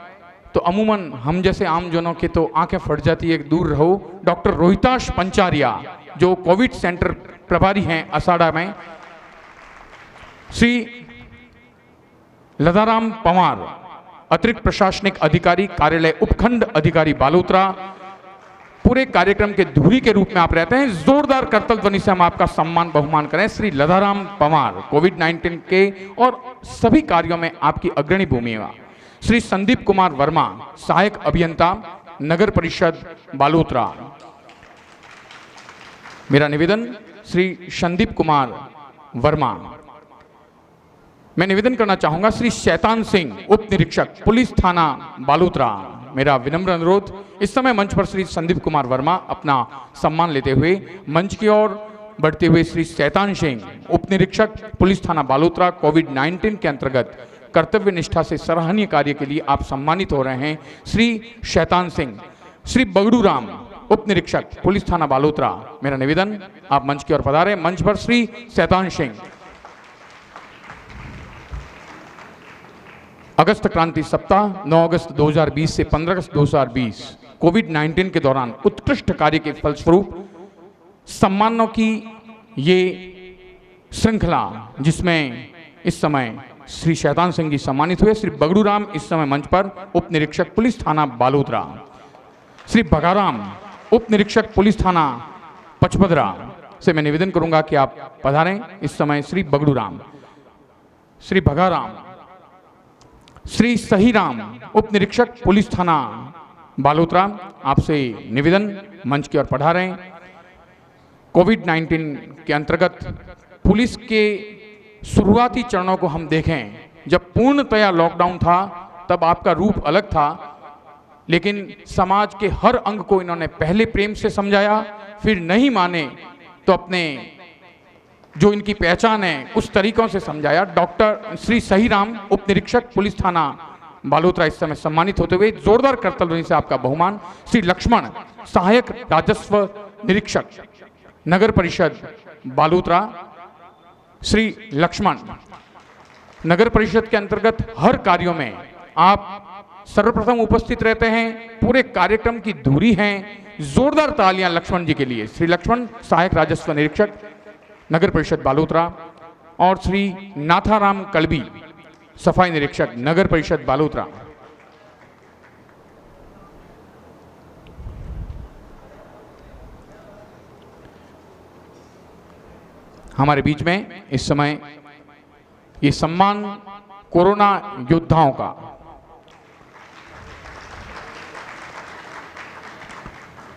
तो अमूमन हम जैसे आम जनों के तो आंखें फट जाती है, दूर रहो। डॉक्टर रोहिताश पंचारिया जो कोविड सेंटर प्रभारी हैं असाड़ा में। श्री लदाराम पवार, अतिरिक्त प्रशासनिक अधिकारी कार्यालय उपखंड अधिकारी बालोतरा। पूरे कार्यक्रम के धुरी के रूप में आप रहते हैं। जोरदार करतल ध्वनि से हम आपका सम्मान बहुमान करें। श्री लदाराम पवार, कोविड-19 के और सभी कार्यों में आपकी अग्रणी भूमिका। श्री संदीप कुमार वर्मा, सहायक अभियंता, नगर परिषद बालोतरा। मेरा निवेदन, श्री संदीप कुमार वर्मा। मैं निवेदन करना चाहूंगा श्री शैतान सिंह, उप निरीक्षक, पुलिस थाना बालोतरा। मेरा विनम्र अनुरोध, इस समय मंच पर श्री संदीप कुमार वर्मा अपना सम्मान लेते हुए मंच की ओर बढ़ते हुए श्री शैतान सिंह, उप निरीक्षक, पुलिस थाना बालोतरा, कोविड-19 के अंतर्गत कर्तव्य निष्ठा से सराहनीय कार्य के लिए आप सम्मानित हो रहे हैं। श्री शैतान सिंह। श्री बगड़ू राम, उप निरीक्षक, पुलिस थाना बालोतरा। मेरा निवेदन, आप मंच की ओर पधारें। मंच पर श्री शैतान सिंह। अगस्त क्रांति सप्ताह 9 अगस्त 2020 से 15 अगस्त 2020 कोविड-19 के दौरान उत्कृष्ट कार्य के फलस्वरूप सम्मानों की ये श्रृंखला, जिसमें इस समय श्री शैतान सिंह जी सम्मानित हुए। श्री बगड़ू राम इस समय मंच पर, उप निरीक्षक, पुलिस थाना बालोतरा। श्री भगाराम, उप निरीक्षक, पुलिस थाना पचपदरा से मैं निवेदन करूंगा कि आप पधारें। इस समय श्री बगड़ू राम, श्री भगाराम। श्री सहीराम, उप निरीक्षक, पुलिस थाना बालोतरा, आपसे निवेदन, मंच की ओर पधारें। कोविड-19 के अंतर्गत पुलिस के शुरुआती चरणों को हम देखें, जब पूर्णतया लॉकडाउन था तब आपका रूप अलग था, लेकिन समाज के हर अंग को इन्होंने पहले प्रेम से समझाया, फिर नहीं माने तो अपने जो इनकी पहचान है उस तरीकों से समझाया। डॉक्टर श्री सहीराम, उप निरीक्षक, पुलिस थाना बालोतरा इस समय सम्मानित होते हुए जोरदार करतल ध्वनि से आपका बहुमान। श्री लक्ष्मण, सहायक राजस्व निरीक्षक, नगर परिषद बालोतरा। श्री लक्ष्मण, नगर परिषद के अंतर्गत हर कार्यों में आप सर्वप्रथम उपस्थित रहते हैं, पूरे कार्यक्रम की धुरी हैं। जोरदार तालियां लक्ष्मण जी के लिए। श्री लक्ष्मण, सहायक राजस्व निरीक्षक, नगर परिषद बालोतरा। और श्री नाथाराम कलबी, सफाई निरीक्षक, नगर परिषद बालोतरा। हमारे बीच में इस समय ये सम्मान कोरोना योद्धाओं का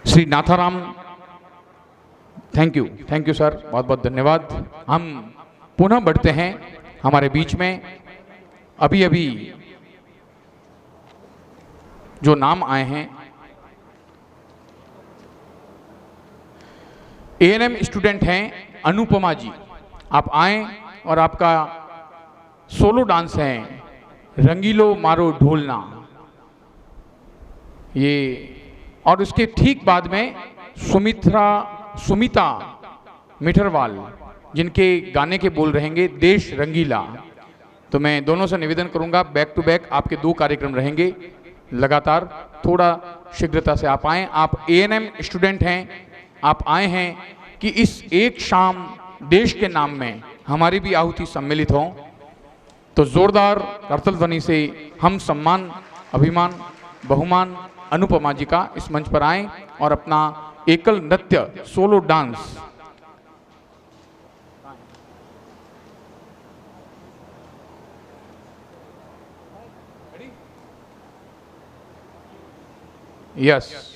Shri Natharam, thank you sir, बहुत बहुत धन्यवाद। हम पुनः बढ़ते हैं। हमारे बीच में अभी अभी जो नाम आए हैं, एएनएम स्टूडेंट हैं अनुपमा जी, आप आए और आपका सोलो डांस है रंगीलो मारो ढोलना, ये। और उसके ठीक बाद में सुमिता मिठरवाल, जिनके गाने के बोल रहेंगे देश रंगीला। तो मैं दोनों से निवेदन करूंगा, बैक टू बैक आपके 2 कार्यक्रम रहेंगे लगातार, थोड़ा शीघ्रता से आप आएँ। आप एएनएम स्टूडेंट हैं, आप आए हैं कि इस एक शाम देश के नाम में हमारी भी आहुति सम्मिलित हो। तो जोरदार करतल ध्वनि से हम सम्मान, अभिमान, बहुमान अनुपमा जी का इस मंच पर आएं और अपना एकल नृत्य, solo dance yes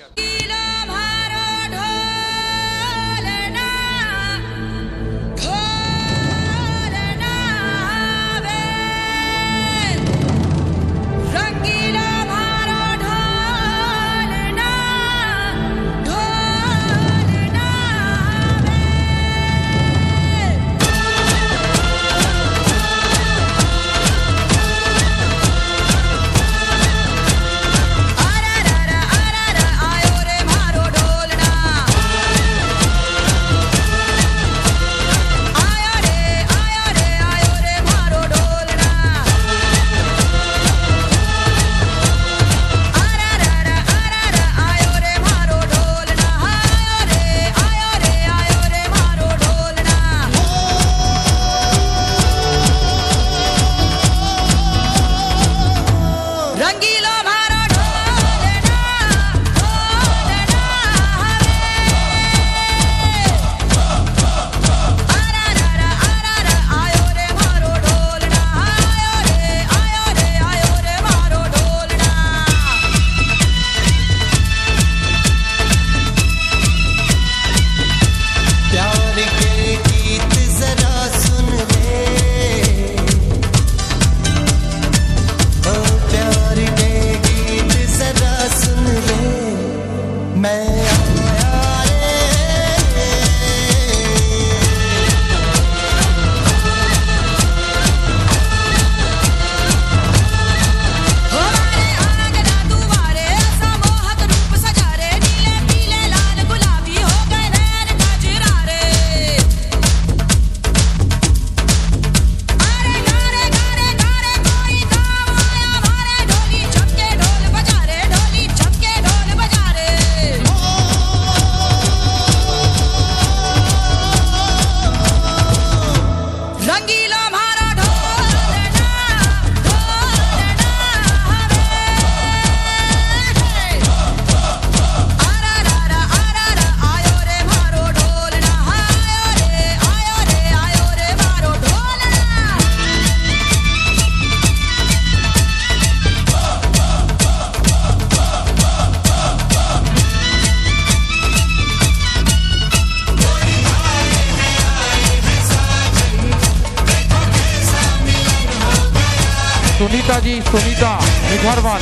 Sunita ji, Sunita मिठरवाल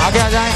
आगे आ जाएं।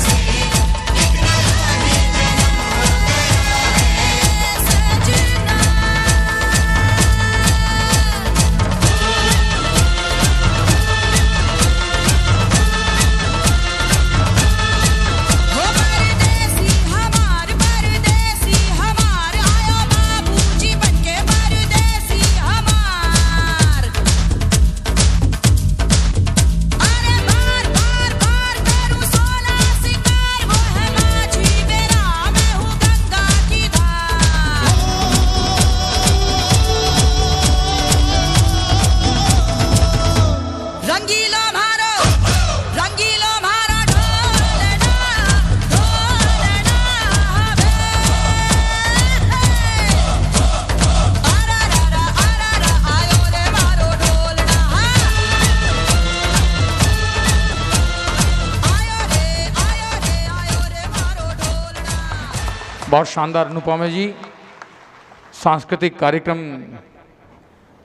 बहुत शानदार अनुपमा जी, सांस्कृतिक कार्यक्रम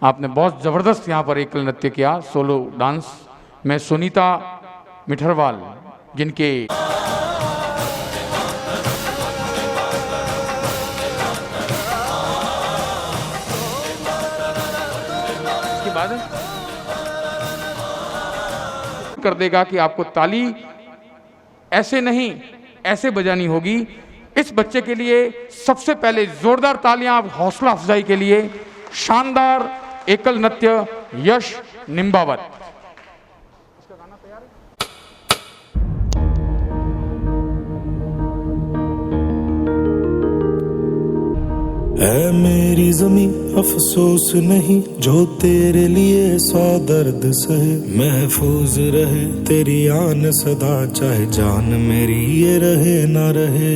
आपने बहुत ज़बरदस्त यहाँ पर एकल नृत्य किया, सोलो डांस में सुनीता मिठरवाल जिनके इसके बाद कर देगा कि आपको ताली ऐसे नहीं ऐसे बजानी होगी। इस बच्चे के लिए सबसे पहले जोरदार तालियां हौसला अफजाई के लिए। शानदार एकल नृत्य यश निम्बावत। ऐ मेरी जमी अफसोस नहीं जो तेरे लिए 100 दर्द सहे, महफूज रहे तेरी आन सदा चाहे जान मेरी ये रहे ना रहे।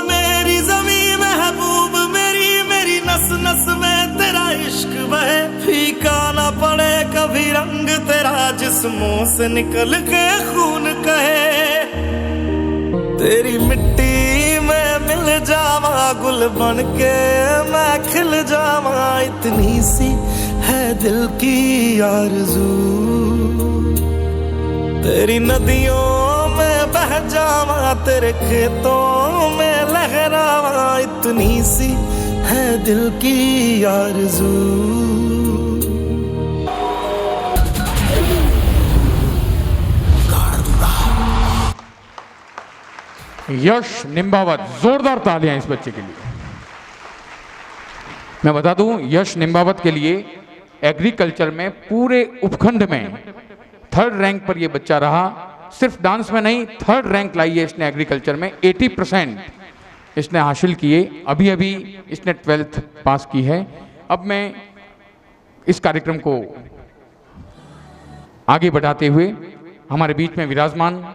मेरी जमी महबूब मेरी, मेरी नस नस में तेरा इश्क बहे, फीका ना पड़े कभी रंग तेरा जिस्मों से निकल के खून कहे। तेरी मिट्टी में मिल जावा गुल बन के मैं खिल जावा, इतनी सी है दिल की आरज़ू। तेरी नदियों में बह जावा तेरे खेतों में लहरावा, इतनी सी है दिल की आरज़ू। यश निम्बावत, जोरदार तालियां इस बच्चे के लिए। मैं बता दूं, यश निम्बावत के लिए एग्रीकल्चर में पूरे उपखंड में 3rd रैंक पर यह बच्चा रहा। सिर्फ डांस में नहीं, 3rd रैंक लाई है इसने एग्रीकल्चर में। 80% इसने हासिल किए। अभी अभी इसने 12th पास की है। अब मैं इस कार्यक्रम को आगे बढ़ाते हुए हमारे बीच में विराजमान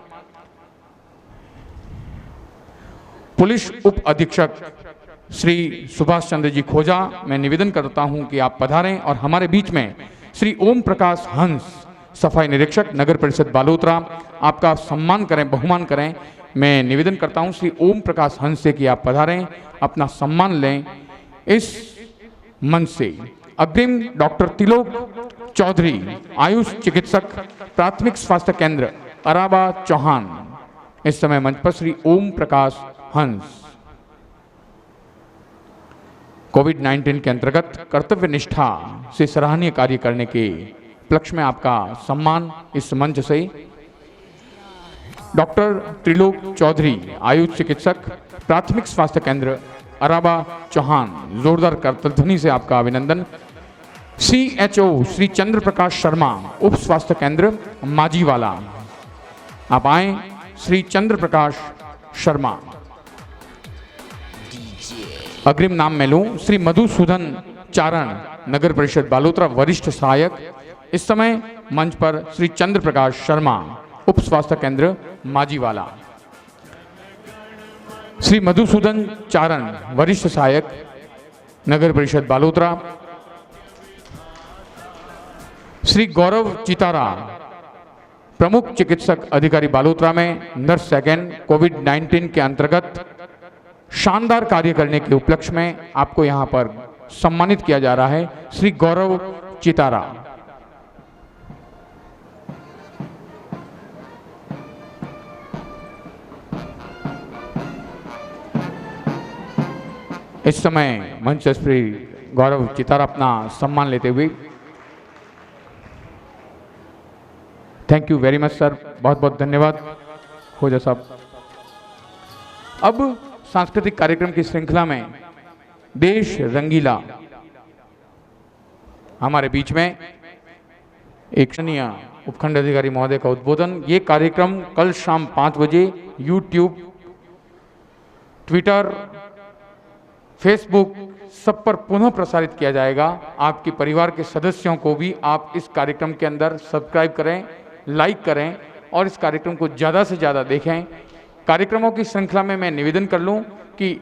पुलिस उप अधीक्षक श्री सुभाष चंद्र जी खोजा, मैं निवेदन करता हूं कि आप पधारें और हमारे बीच में श्री ओम प्रकाश हंस, सफाई निरीक्षक नगर परिषद बालोतरा, आपका सम्मान करें, बहुमान करें। मैं निवेदन करता हूं श्री ओम प्रकाश हंस से कि आप पधारें, अपना सम्मान लें। इस मंच से अग्रिम डॉक्टर तिलोक चौधरी, आयुष चिकित्सक, प्राथमिक स्वास्थ्य केंद्र अराबा चौहान। इस समय मंच पर श्री ओम प्रकाश हंस। कोविड-19 के अंतर्गत कर्तव्य निष्ठा से सराहनीय कार्य करने के उपलक्ष्य में आपका सम्मान इस मंच से डॉक्टर त्रिलोक चौधरी, आयुष चिकित्सक, प्राथमिक स्वास्थ्य केंद्र अराबा चौहान, जोरदार करतलध्वनि से आपका अभिनंदन। CHO श्री चंद्र प्रकाश शर्मा, उप स्वास्थ्य केंद्र माजीवाला, आप आए श्री चंद्र प्रकाश शर्मा। अग्रिम नाम मैं लूं श्री मधुसूदन चारण, नगर परिषद बालोतरा, वरिष्ठ सहायक। इस समय मंच पर श्री चंद्र प्रकाश शर्मा, उप स्वास्थ्य केंद्र माजीवाला। श्री मधुसूदन चारण, वरिष्ठ सहायक, नगर परिषद बालोतरा। श्री गौरव चितारा, प्रमुख चिकित्सक अधिकारी बालोतरा में नर्स सेकेंड, कोविड-19 के अंतर्गत शानदार कार्य करने के उपलक्ष्य में आपको यहां पर सम्मानित किया जा रहा है। श्री गौरव चितारा। इस समय मंच श्री गौरव चितार अपना सम्मान लेते हुए। Thank you very much sir, बहुत बहुत धन्यवाद खोजा साहब। अब सांस्कृतिक कार्यक्रम की श्रृंखला में देश रंगीला हमारे बीच में एक उपखंड अधिकारी महोदय का उद्बोधन। ये कार्यक्रम कल शाम 5 बजे यूट्यूब, ट्विटर, फेसबुक सब पर पुनः प्रसारित किया जाएगा। आपके परिवार के सदस्यों को भी आप इस कार्यक्रम के अंदर सब्सक्राइब करें, लाइक करें और इस कार्यक्रम को ज़्यादा से ज़्यादा देखें। कार्यक्रमों की श्रृंखला में मैं निवेदन कर लूं कि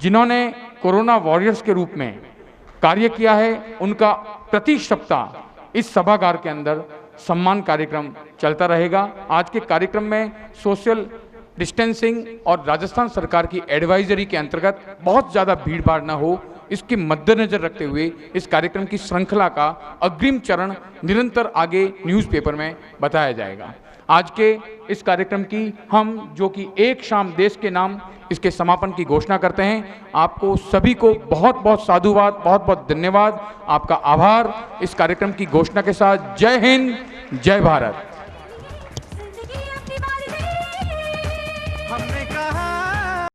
जिन्होंने कोरोना वॉरियर्स के रूप में कार्य किया है उनका प्रति सप्ताह इस सभागार के अंदर सम्मान कार्यक्रम चलता रहेगा। आज के कार्यक्रम में सोशल डिस्टेंसिंग और राजस्थान सरकार की एडवाइजरी के अंतर्गत बहुत ज़्यादा भीड़ भाड़ न हो, इसके मद्देनजर रखते हुए इस कार्यक्रम की श्रृंखला का अग्रिम चरण निरंतर आगे न्यूज़पेपर में बताया जाएगा। आज के इस कार्यक्रम की हम जो कि एक शाम देश के नाम इसके समापन की घोषणा करते हैं। आपको सभी को बहुत बहुत साधुवाद, बहुत बहुत धन्यवाद, आपका आभार। इस कार्यक्रम की घोषणा के साथ जय हिंद, जय भारत।